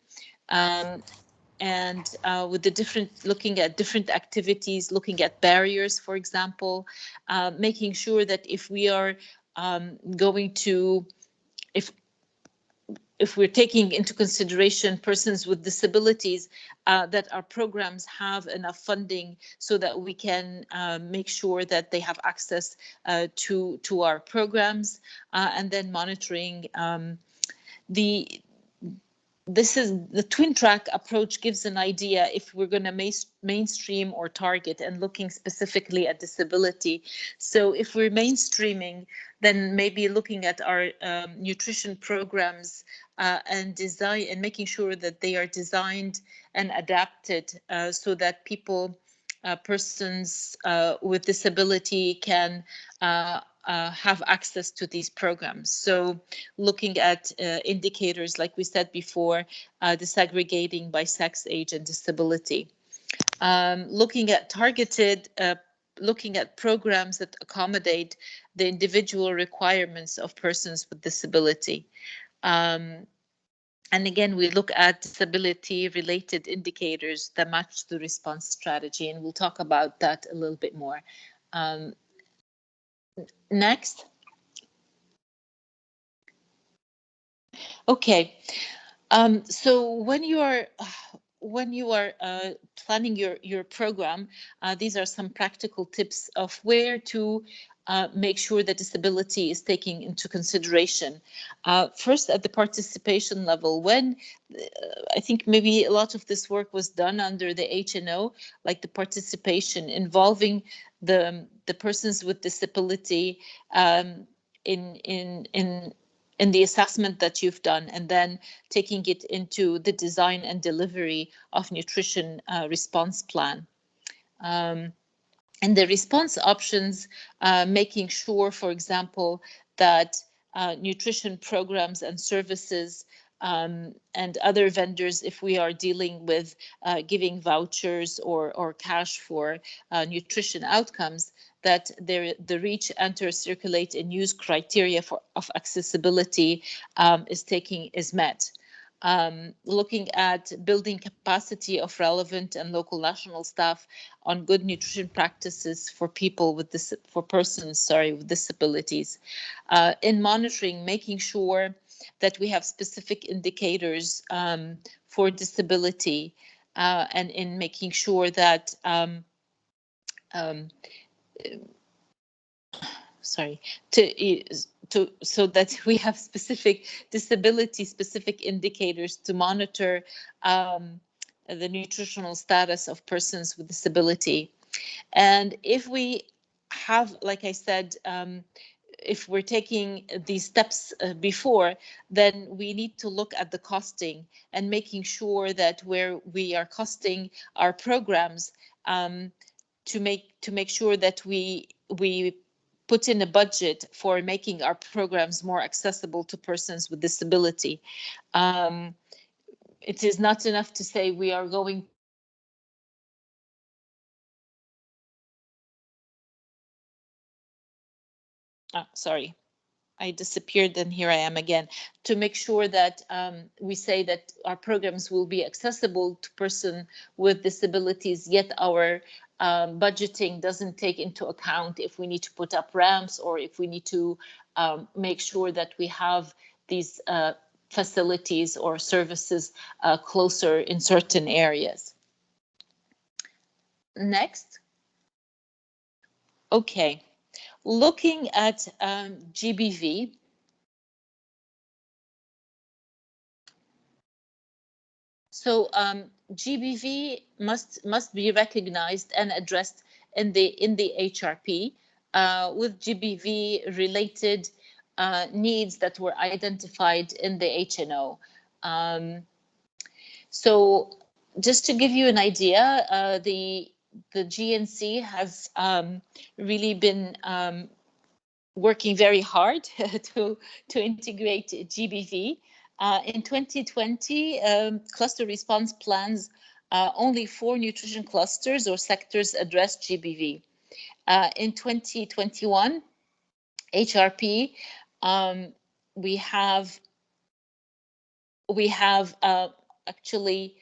and with the looking at different activities, looking at barriers, for example, making sure that if we are going to, if we're taking into consideration persons with disabilities, that our programs have enough funding so that we can make sure that they have access to our programs, and then monitoring. This is the twin track approach gives an idea if we're going to mainstream or target, and looking specifically at disability. So if we're mainstreaming, then maybe looking at our nutrition programs and design, and making sure that they are designed and adapted so that persons with disability can have access to these programs. So looking at indicators, like we said before, disaggregating by sex, age, and disability. Looking at targeted, looking at programs that accommodate the individual requirements of persons with disability. And again, we look at disability-related indicators that match the response strategy, and we'll talk about that a little bit more. Next. Okay, so when you are planning your program, these are some practical tips of where to make sure that disability is taken into consideration. First, at the participation level, when I think maybe a lot of this work was done under the HNO, like the participation involving the persons with disability in the assessment that you've done, and then taking it into the design and delivery of nutrition response plan. And the response options, making sure, for example, that nutrition programs and services and other vendors, if we are dealing with giving vouchers or cash for nutrition outcomes, that the reach, enter, circulate, and use criteria of accessibility is met. looking at building capacity of relevant and local national staff on good nutrition practices for people with persons with disabilities. In monitoring, making sure that we have specific indicators for disability, and in making sure that so that we have specific disability-specific indicators to monitor the nutritional status of persons with disability. And if we have, like I said, if we're taking these steps before, then we need to look at the costing and making sure that where we are costing our programs, to make sure that we put in a budget for making our programs more accessible to persons with disability. It is not enough to say we are going sorry, I disappeared and here I am again. To make sure that we say that our programs will be accessible to persons with disabilities, yet our budgeting doesn't take into account if we need to put up ramps or if we need to make sure that we have these facilities or services closer in certain areas. Next. Okay. Looking at GBV, so GBV must be recognized and addressed in the HRP with GBV related needs that were identified in the HNO. So just to give you an idea, the GNC has really been working very hard to integrate GBV. In 2020, cluster response plans, only 4 nutrition clusters or sectors addressed GBV. In 2021, HRP, we have actually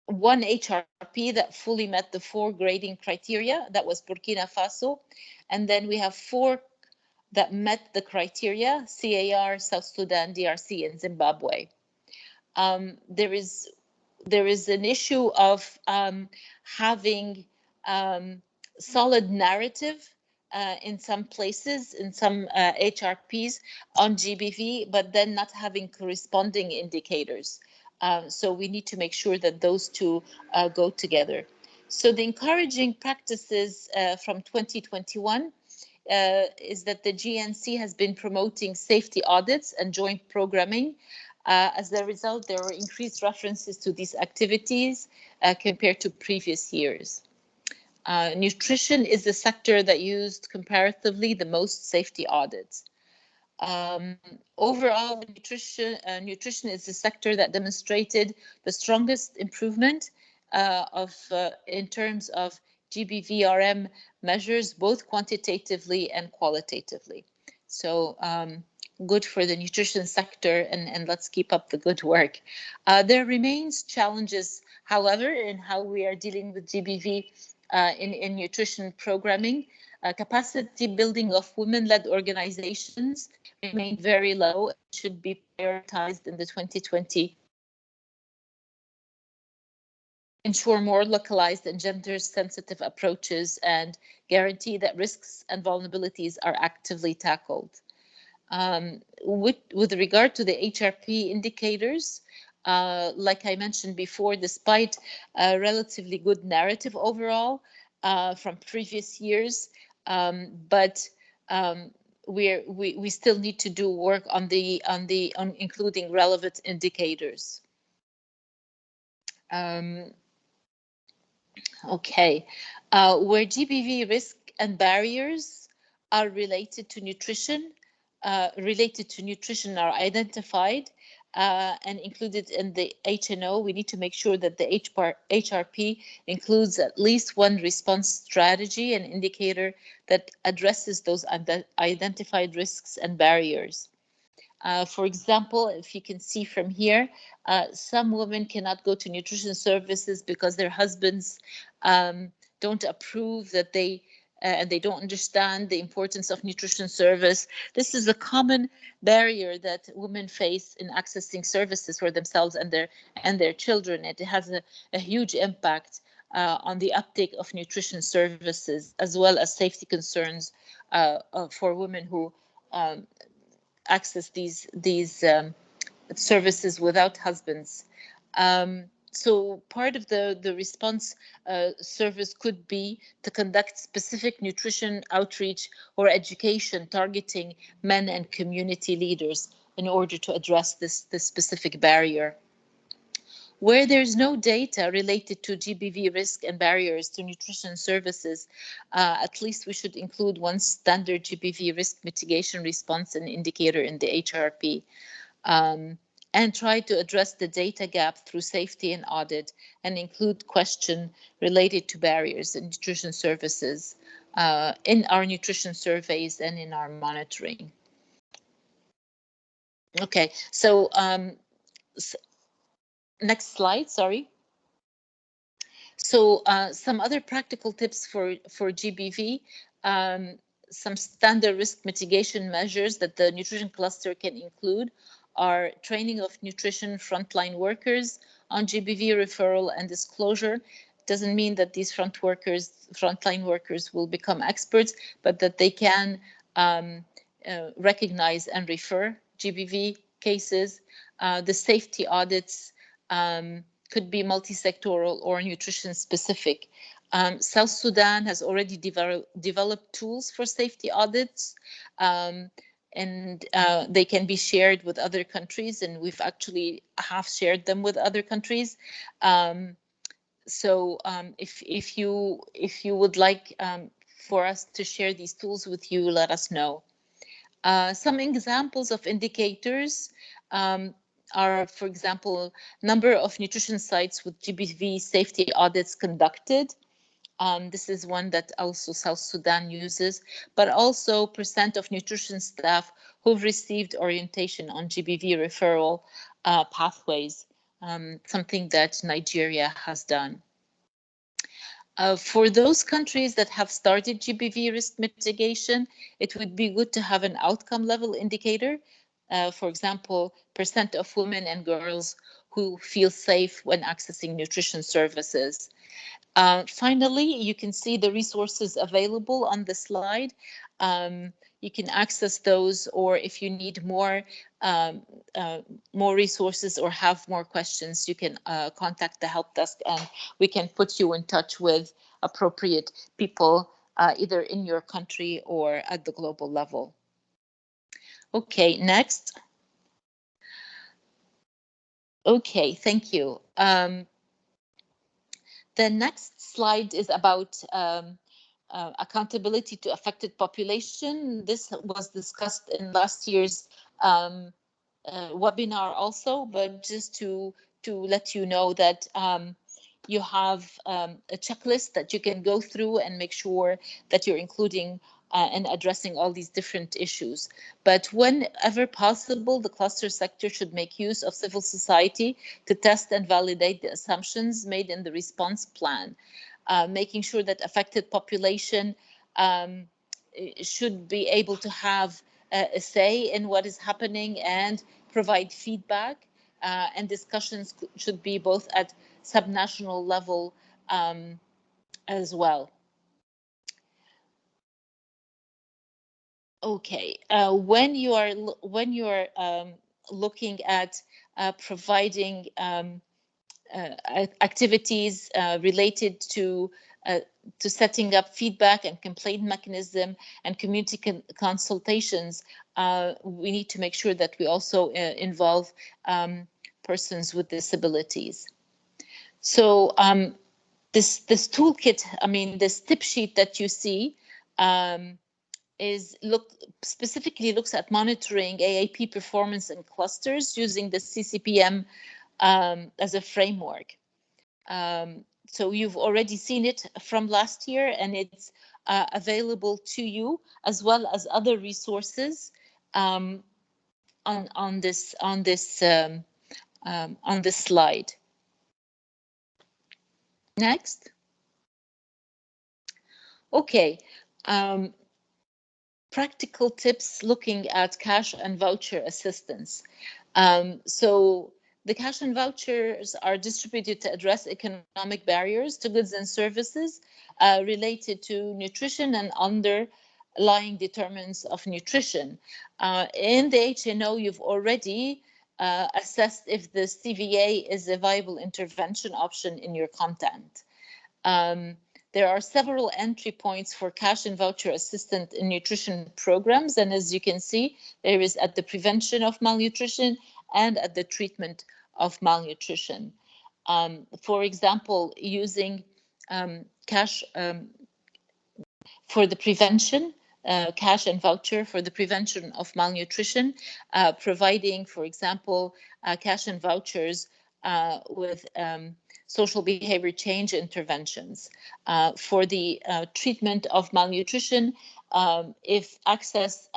one HRP that fully met the 4 grading criteria. That was Burkina Faso. And then we have 4 that met the criteria: CAR, South Sudan, DRC, and Zimbabwe. There is an issue of having solid narrative in some places, in some HRPs on GBV, but then not having corresponding indicators. So we need to make sure that those two go together. So the encouraging practices from 2021 is that the GNC has been promoting safety audits and joint programming. As a result, there were increased references to these activities compared to previous years. Nutrition is the sector that used comparatively the most safety audits. Overall, nutrition is the sector that demonstrated the strongest improvement in terms of GBVRM measures, both quantitatively and qualitatively. So good for the nutrition sector, and let's keep up the good work. There remains challenges, however, in how we are dealing with GBV in nutrition programming. Capacity building of women-led organizations remain very low and should be prioritized in the 2020. Ensure more localized and gender-sensitive approaches and guarantee that risks and vulnerabilities are actively tackled. With regard to the HRP indicators, like I mentioned before, despite a relatively good narrative overall from previous years, but we still need to do work on including relevant indicators. Okay, where GBV risk and barriers are related to nutrition are identified and included in the HNO. We need to make sure that the HRP includes at least one response strategy and indicator that addresses those identified risks and barriers. For example, if you can see from here, some women cannot go to nutrition services because their husbands don't approve that and they don't understand the importance of nutrition service. This is a common barrier that women face in accessing services for themselves and their children. It has a huge impact on the uptake of nutrition services, as well as safety concerns for women who access these services without husbands. So part of the response service could be to conduct specific nutrition outreach or education targeting men and community leaders in order to address this specific barrier. Where there's no data related to GBV risk and barriers to nutrition services, at least we should include one standard GBV risk mitigation response and indicator in the HRP. And try to address the data gap through safety and audit, and include question related to barriers in nutrition services in our nutrition surveys and in our monitoring. Okay, so next slide, sorry. So some other practical tips for GBV, some standard risk mitigation measures that the nutrition cluster can include are training of nutrition frontline workers on GBV referral and disclosure. Doesn't mean that these frontline workers will become experts, but that they can recognize and refer GBV cases. The safety audits could be multi-sectoral or nutrition specific. South Sudan has already developed tools for safety audits, and they can be shared with other countries, and we've actually shared them with other countries. So if you would like for us to share these tools with you, let us know. Some examples of indicators are, for example, number of nutrition sites with GBV safety audits conducted. This is one that also South Sudan uses, but also percent of nutrition staff who've received orientation on GBV referral pathways, something that Nigeria has done. For those countries that have started GBV risk mitigation, it would be good to have an outcome level indicator. For example, percent of women and girls who feel safe when accessing nutrition services. Finally, you can see the resources available on the slide. You can access those, or if you need more resources or have more questions, you can contact the help desk, and we can put you in touch with appropriate people either in your country or at the global level. Okay, next. Okay, thank you. The next slide is about accountability to affected population. This was discussed in last year's webinar also, but just to let you know that you have a checklist that you can go through and make sure that you're including and addressing all these different issues. But whenever possible, the cluster sector should make use of civil society to test and validate the assumptions made in the response plan, making sure that affected population should be able to have a say in what is happening and provide feedback, and discussions should be both at subnational level as well. Okay, when you are looking at providing activities related to setting up feedback and complaint mechanism and community consultations, we need to make sure that we also involve persons with disabilities. So this toolkit, I mean, this tip sheet that you see specifically looks at monitoring AAP performance in clusters using the CCPM as a framework. So you've already seen it from last year, and it's available to you, as well as other resources on this slide. Next. Okay. Practical tips looking at cash and voucher assistance. So the cash and vouchers are distributed to address economic barriers to goods and services related to nutrition and underlying determinants of nutrition. In the HNO, you've already assessed if the CVA is a viable intervention option in your content. There are several entry points for cash and voucher assistance in nutrition programs. And as you can see, there is at the prevention of malnutrition and at the treatment of malnutrition. For example, using cash for the prevention, cash and voucher for the prevention of malnutrition, providing, for example, cash and vouchers with social behavior change interventions. For the treatment of malnutrition, if access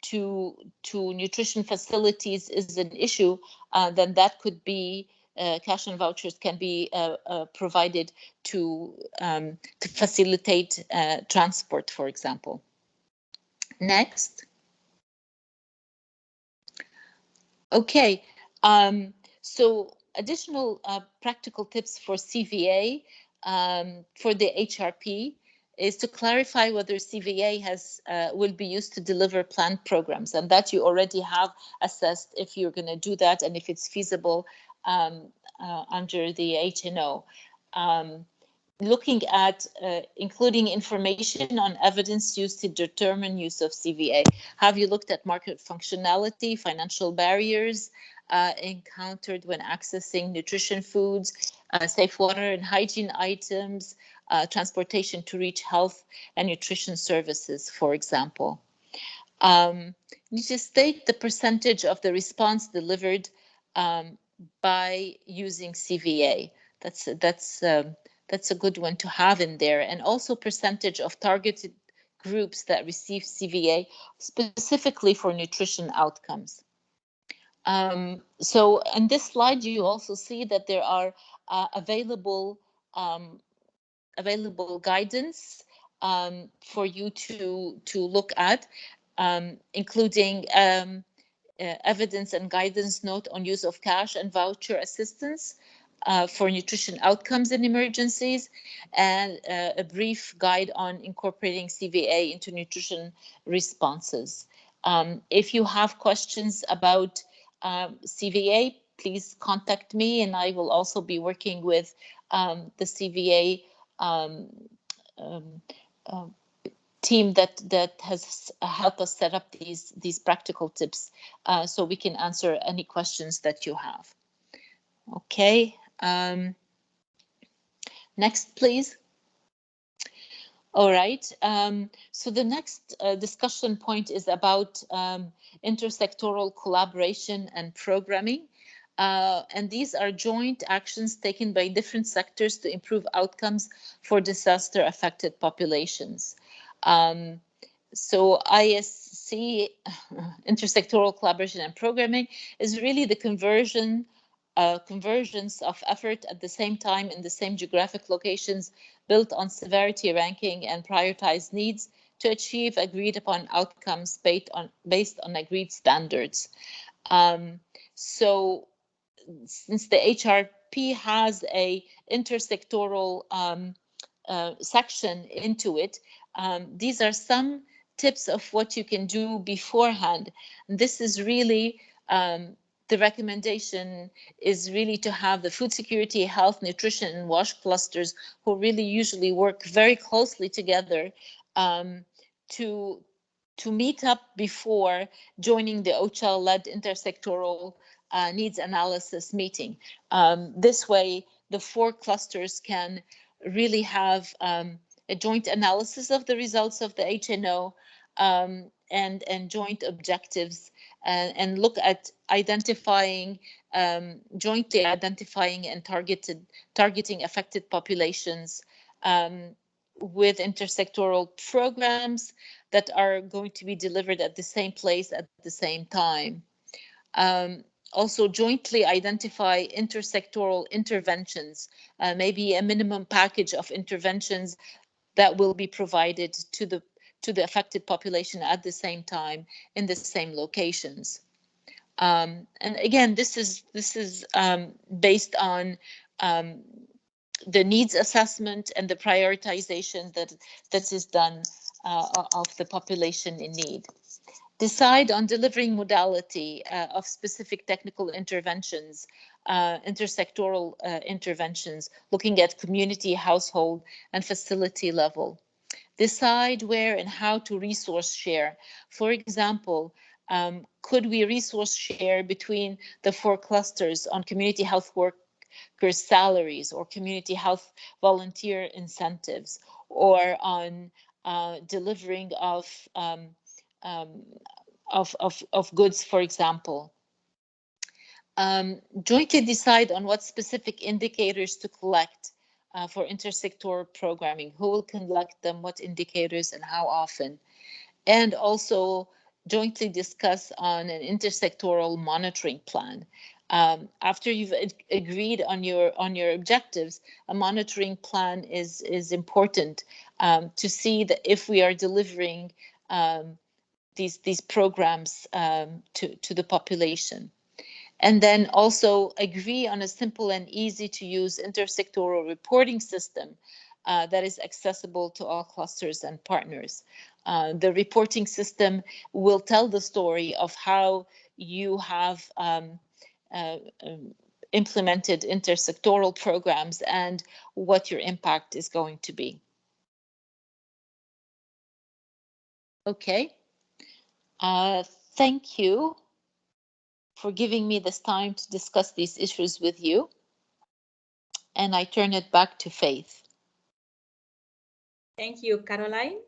to nutrition facilities is an issue, then that could be cash and vouchers can be provided to facilitate transport, for example. Next. Okay, so additional practical tips for CVA for the HRP is to clarify whether CVA will be used to deliver planned programs, and that you already have assessed if you're going to do that and if it's feasible under the HNO. Looking at including information on evidence used to determine use of CVA. Have you looked at market functionality, financial barriers encountered when accessing nutrition foods, safe water and hygiene items, transportation to reach health and nutrition services, for example? You just state the percentage of the response delivered by using CVA. That's a good one to have in there, and also percentage of targeted groups that receive CVA specifically for nutrition outcomes. So in this slide, you also see that there are available guidance for you to look at, including evidence and guidance note on use of cash and voucher assistance for nutrition outcomes in emergencies, and a brief guide on incorporating CVA into nutrition responses. If you have questions about CVA, please contact me, and I will also be working with the CVA team that has helped us set up these practical tips so we can answer any questions that you have. Okay. Next, please. All right. So the next discussion point is about intersectoral collaboration and programming. And these are joint actions taken by different sectors to improve outcomes for disaster-affected populations. So ISC, intersectoral collaboration and programming, is really the convergence of effort at the same time in the same geographic locations, built on severity ranking and prioritized needs to achieve agreed upon outcomes based on agreed standards. So since the HRP has a intersectoral section into it, these are some tips of what you can do beforehand. This is really the recommendation is really to have the food security, health, nutrition, and WASH clusters, who really usually work very closely together to meet up before joining the OCHA-led intersectoral needs analysis meeting. This way, the 4 clusters can really have a joint analysis of the results of the HNO and joint objectives, and look at identifying, jointly identifying and targeting affected populations with intersectoral programs that are going to be delivered at the same place at the same time. Also jointly identify intersectoral interventions, maybe a minimum package of interventions that will be provided to the affected population at the same time in the same locations. And again, this is based on the needs assessment and the prioritization that is done of the population in need. Decide on delivering modality of specific technical interventions, intersectoral interventions, looking at community, household, and facility level. Decide where and how to resource share. For example, could we resource share between the 4 clusters on community health workers' salaries or community health volunteer incentives, or on delivering of goods, for example. Jointly decide on what specific indicators to collect for intersectoral programming, who will collect them, what indicators, and how often. And also jointly discuss on an intersectoral monitoring plan. After you've agreed on your objectives, a monitoring plan is important to see that if we are delivering these programs to the population. And then also agree on a simple and easy to use intersectoral reporting system that is accessible to all clusters and partners. The reporting system will tell the story of how you have implemented intersectoral programs and what your impact is going to be. Okay. Thank you for giving me this time to discuss these issues with you. And I turn it back to Faith. Thank you, Caroline.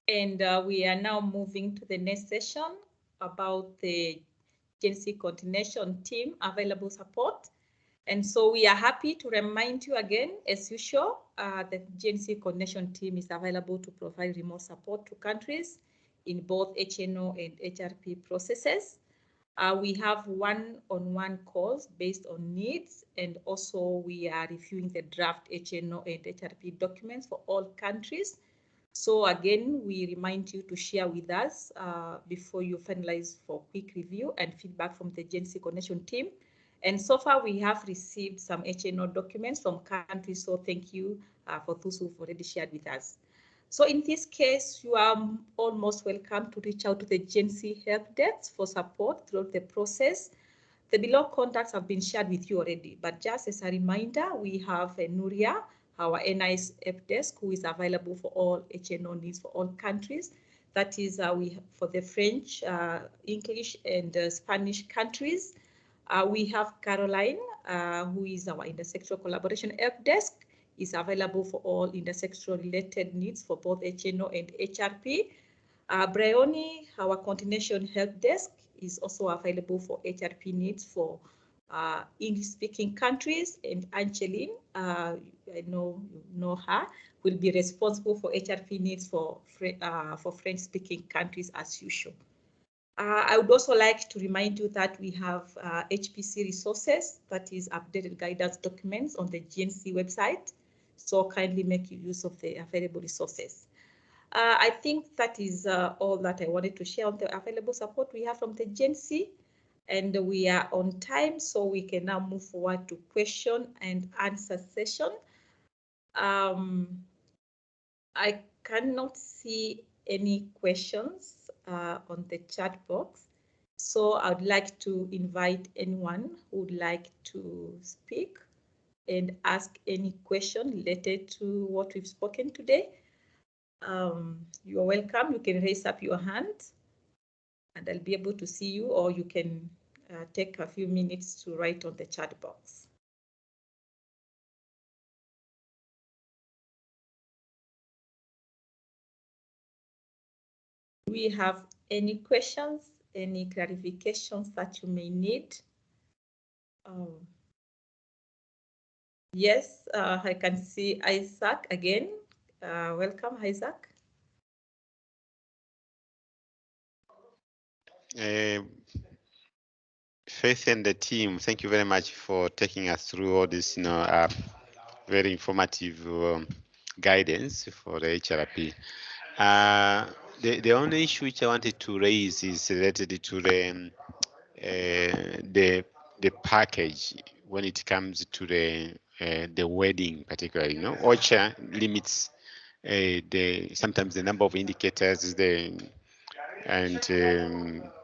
And we are now moving to the next session about the GNC coordination team available support. And so we are happy to remind you again, as usual, the GNC coordination team is available to provide remote support to countries in both HNO and HRP processes. We have one-on-one calls based on needs, and also we are reviewing the draft HNO and HRP documents for all countries. So again, we remind you to share with us before you finalize for quick review and feedback from the GNC coordination team. And so far, we have received some HNO documents from countries, so thank you for those who've already shared with us. So in this case, you are almost welcome to reach out to the GNC help desk for support throughout the process. The below contacts have been shared with you already, but just as a reminder, we have Nuria, our NIS help desk, who is available for all HNO needs for all countries. That is for the French, English, and Spanish countries. We have Caroline, who is our intersectoral collaboration help desk, is available for all intersectoral related needs for both HNO and HRP. Brioni, our continuation help desk, is also available for HRP needs for English-speaking countries, and Angeline, I know her, will be responsible for HRP needs for French-speaking countries as usual. I would also like to remind you that we have HPC resources, that is updated guidance documents on the GNC website. So kindly make use of the available resources. I think that is all that I wanted to share on the available support we have from the GNC. And we are on time, so we can now move forward to question and answer session. I cannot see any questions on the chat box. So I would like to invite anyone who would like to speak and ask any question related to what we've spoken today. You're welcome. You can raise up your hand and I'll be able to see you, or you can take a few minutes to write on the chat box. Do we have any questions, any clarifications that you may need? Yes, I can see Isaac again. Welcome, Isaac. Faith and the team, thank you very much for taking us through all this, very informative guidance for the HRP. The only issue which I wanted to raise is related to the package when it comes to the wording, particularly. OCHA limits sometimes the number of indicators, and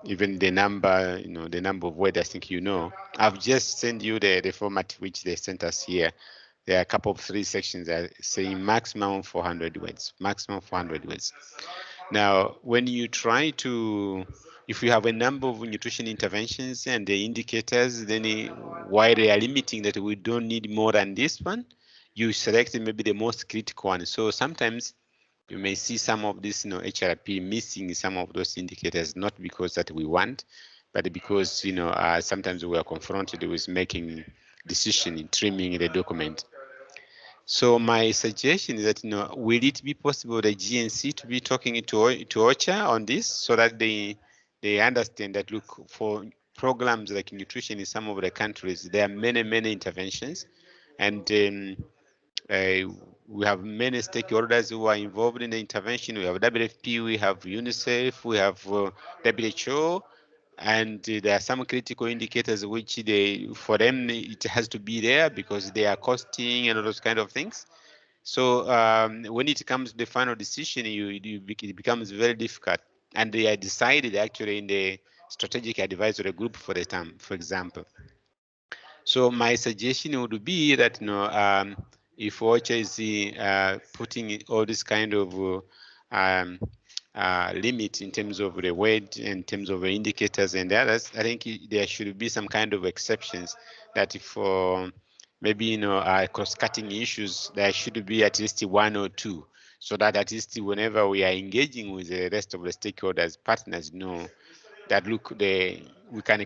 even the number, the number of words. I think I've just sent you the format which they sent us here. There are a couple of 3 sections that saying maximum 400 words, maximum 400 words. Now, when you try to, if you have a number of nutrition interventions and the indicators, then why they are limiting that we don't need more than this one, you select maybe the most critical one. So sometimes you may see some of this, HRP missing some of those indicators, not because that we want, but because, sometimes we are confronted with making decision in trimming the document. So my suggestion is that, will it be possible the GNC to be talking to OCHA on this so that they understand that, look, for programs like nutrition in some of the countries, there are many interventions, and we have many stakeholders who are involved in the intervention. We have WFP, we have UNICEF, we have WHO, and there are some critical indicators which for them it has to be there because they are costing and all those kind of things. So when it comes to the final decision, it becomes very difficult. And they are decided actually in the strategic advisory group for the term, for example. So my suggestion would be that, if OCHA is putting all this kind of limit in terms of the weight, in terms of the indicators and others, I think there should be some kind of exceptions that for maybe, cross-cutting issues, there should be at least 1 or 2, so that at least whenever we are engaging with the rest of the stakeholders, partners know that, look, we can,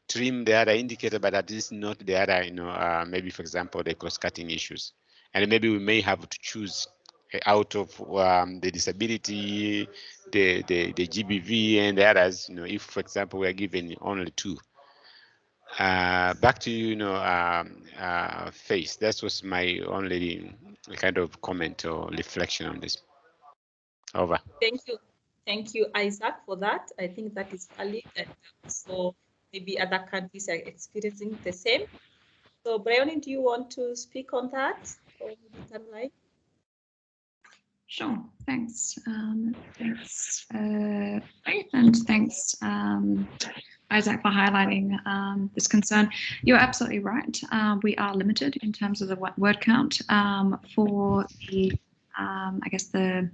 trim the other indicator, but at least not the other, maybe, for example, the cross-cutting issues. And maybe we may have to choose out of the disability, the GBV and the others, if, for example, we are given only 2. Back to you, Faith. That was my only kind of comment or reflection on this. Over. Thank you, Isaac, for that. I think that is valid, and so maybe other countries are experiencing the same. So, Brian, do you want to speak on that or timeline? Sure, thanks. Thanks, Faith, and thanks, Isaac, for highlighting this concern. You're absolutely right. We are limited in terms of the word count for the, I guess, the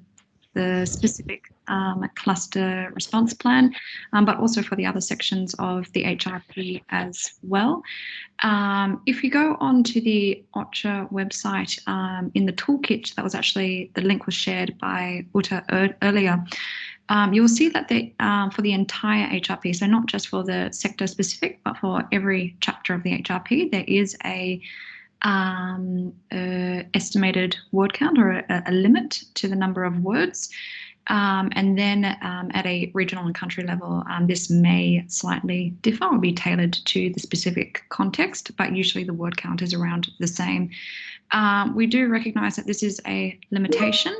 specific cluster response plan, but also for the other sections of the HRP as well. If you go onto the OCHA website in the toolkit, that was actually, the link was shared by Uta earlier, you'll see that for the entire HRP, so not just for the sector specific, but for every chapter of the HRP, there is a estimated word count or a limit to the number of words. And then at a regional and country level, this may slightly differ or be tailored to the specific context, but usually the word count is around the same. We do recognise that this is a limitation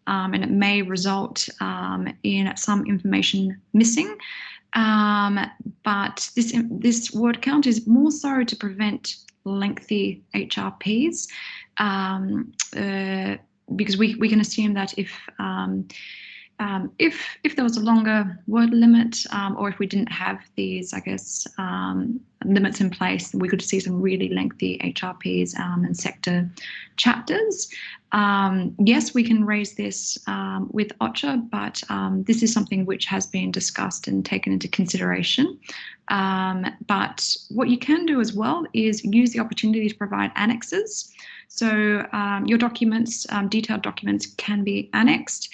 and it may result in some information missing. But this word count is more so to prevent lengthy HRPs, because we can assume that if there was a longer word limit, or if we didn't have these, I guess, limits in place, we could see some really lengthy HRPs and sector chapters. Yes, we can raise this with OCHA, but this is something which has been discussed and taken into consideration. But what you can do as well is use the opportunity to provide annexes. So your documents, detailed documents, can be annexed.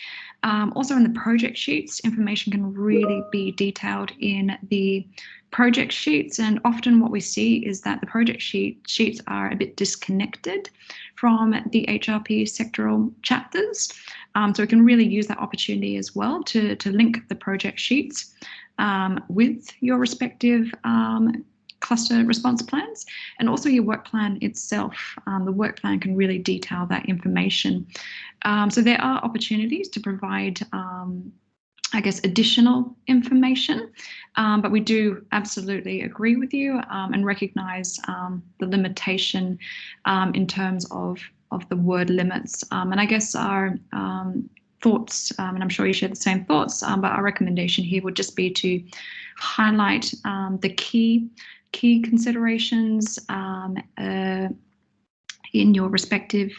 Also in the project sheets, information can really be detailed in the project sheets, and often what we see is that the project sheets are a bit disconnected from the HRP sectoral chapters. So we can really use that opportunity as well to link the project sheets. with your respective cluster response plans, and also your work plan itself. The work plan can really detail that information. So there are opportunities to provide I guess, additional information, but we do absolutely agree with you and recognise the limitation in terms of the word limits. And I guess our thoughts, and I'm sure you share the same thoughts, but our recommendation here would just be to highlight the key considerations in your respective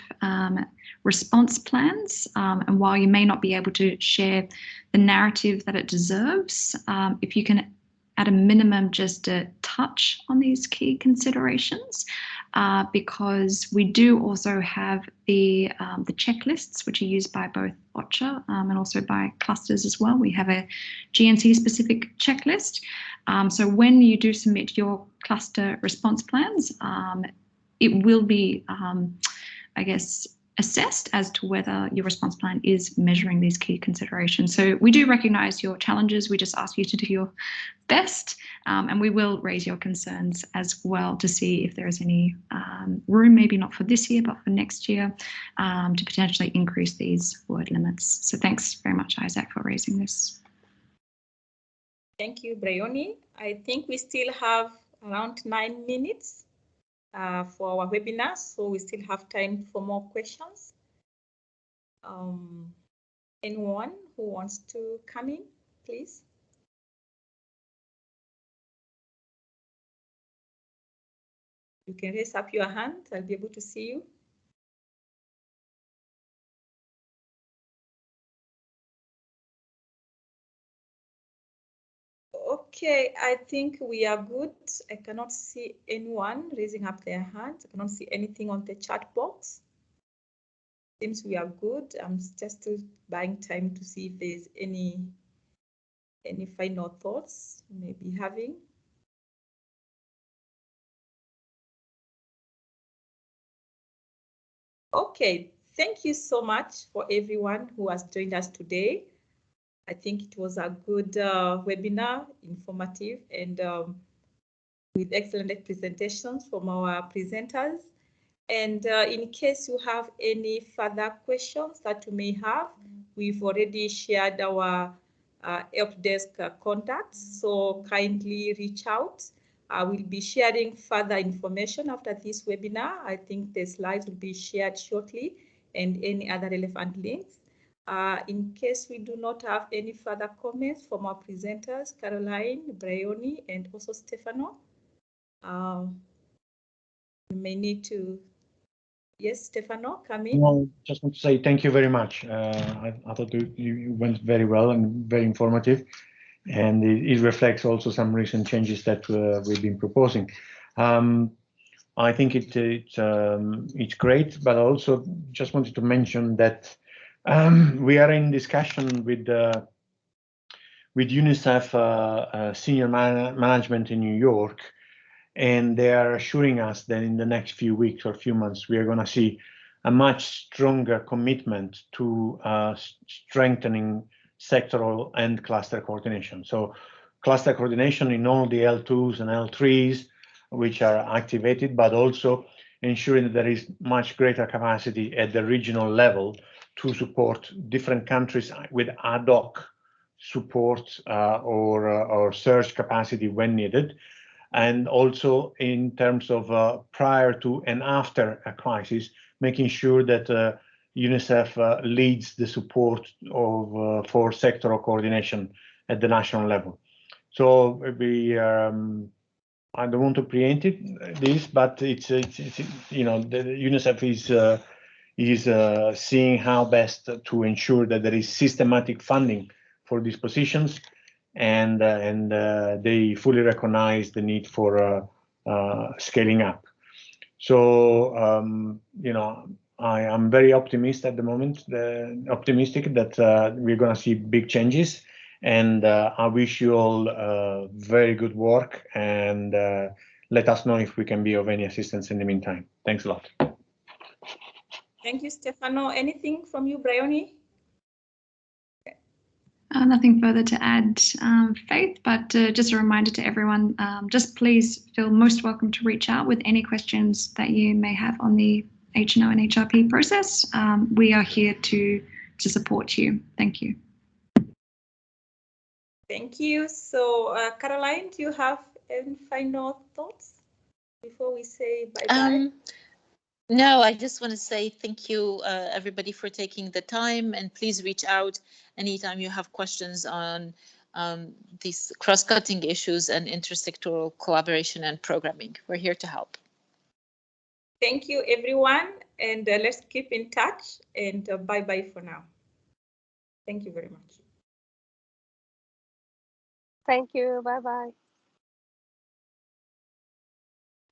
response plans. And while you may not be able to share the narrative that it deserves, if you can at a minimum just touch on these key considerations, because we do also have the checklists, which are used by both OCHA and also by clusters as well. We have a GNC specific checklist. So when you do submit your cluster response plans, it will be, I guess, assessed as to whether your response plan is measuring these key considerations. So we do recognise your challenges. We just ask you to do your best, and we will raise your concerns as well to see if there is any room, maybe not for this year, but for next year, to potentially increase these word limits. So thanks very much, Isaac, for raising this. Thank you, Bryony. I think we still have around 9 minutes for our webinar, so we still have time for more questions. Anyone who wants to come in, please? You can raise up your hand. I'll be able to see you. Okay, I think we are good. I cannot see anyone raising up their hands. I cannot see anything on the chat box. Seems we are good. I'm just still buying time to see if there's any final thoughts you may be having. Okay, thank you so much for everyone who has joined us today. I think it was a good webinar, informative, and with excellent presentations from our presenters. And in case you have any further questions that you may have, we've already shared our help desk contacts, so kindly reach out. We'll be sharing further information after this webinar. I think the slides will be shared shortly and any other relevant links. In case we do not have any further comments from our presenters, Caroline, Bryony, and also Stefano, you may need to, yes, Stefano, come in. No, just want to say thank you very much. I thought you went very well and very informative, and it reflects also some recent changes that we've been proposing. I think it's great, but also just wanted to mention that we are in discussion with UNICEF senior management in New York, and they are assuring us that in the next few weeks or few months, we are going to see a much stronger commitment to strengthening sectoral and cluster coordination. So cluster coordination in all the L2s and L3s, which are activated, but also ensuring that there is much greater capacity at the regional level to support different countries with ad hoc support or surge capacity when needed. And also in terms of prior to and after a crisis, making sure that UNICEF leads the support of for sectoral coordination at the national level. So we, I don't want to preempt this, but it's you know, the UNICEF is seeing how best to ensure that there is systematic funding for these positions, and they fully recognize the need for scaling up. So you know, I am very optimistic at the moment, optimistic that we're going to see big changes, and I wish you all very good work, and let us know if we can be of any assistance in the meantime. Thanks a lot. Thank you, Stefano. Anything from you, Bryony? Nothing further to add, Faith, but just a reminder to everyone, just please feel most welcome to reach out with any questions that you may have on the HNO and HRP process. We are here to support you. Thank you. Thank you. So, Caroline, do you have any final thoughts before we say bye-bye? No, I just want to say thank you, everybody, for taking the time, and please reach out anytime you have questions on these cross-cutting issues and intersectoral collaboration and programming. We're here to help. Thank you, everyone, and let's keep in touch, and bye-bye for now. Thank you very much. Thank you. Bye-bye.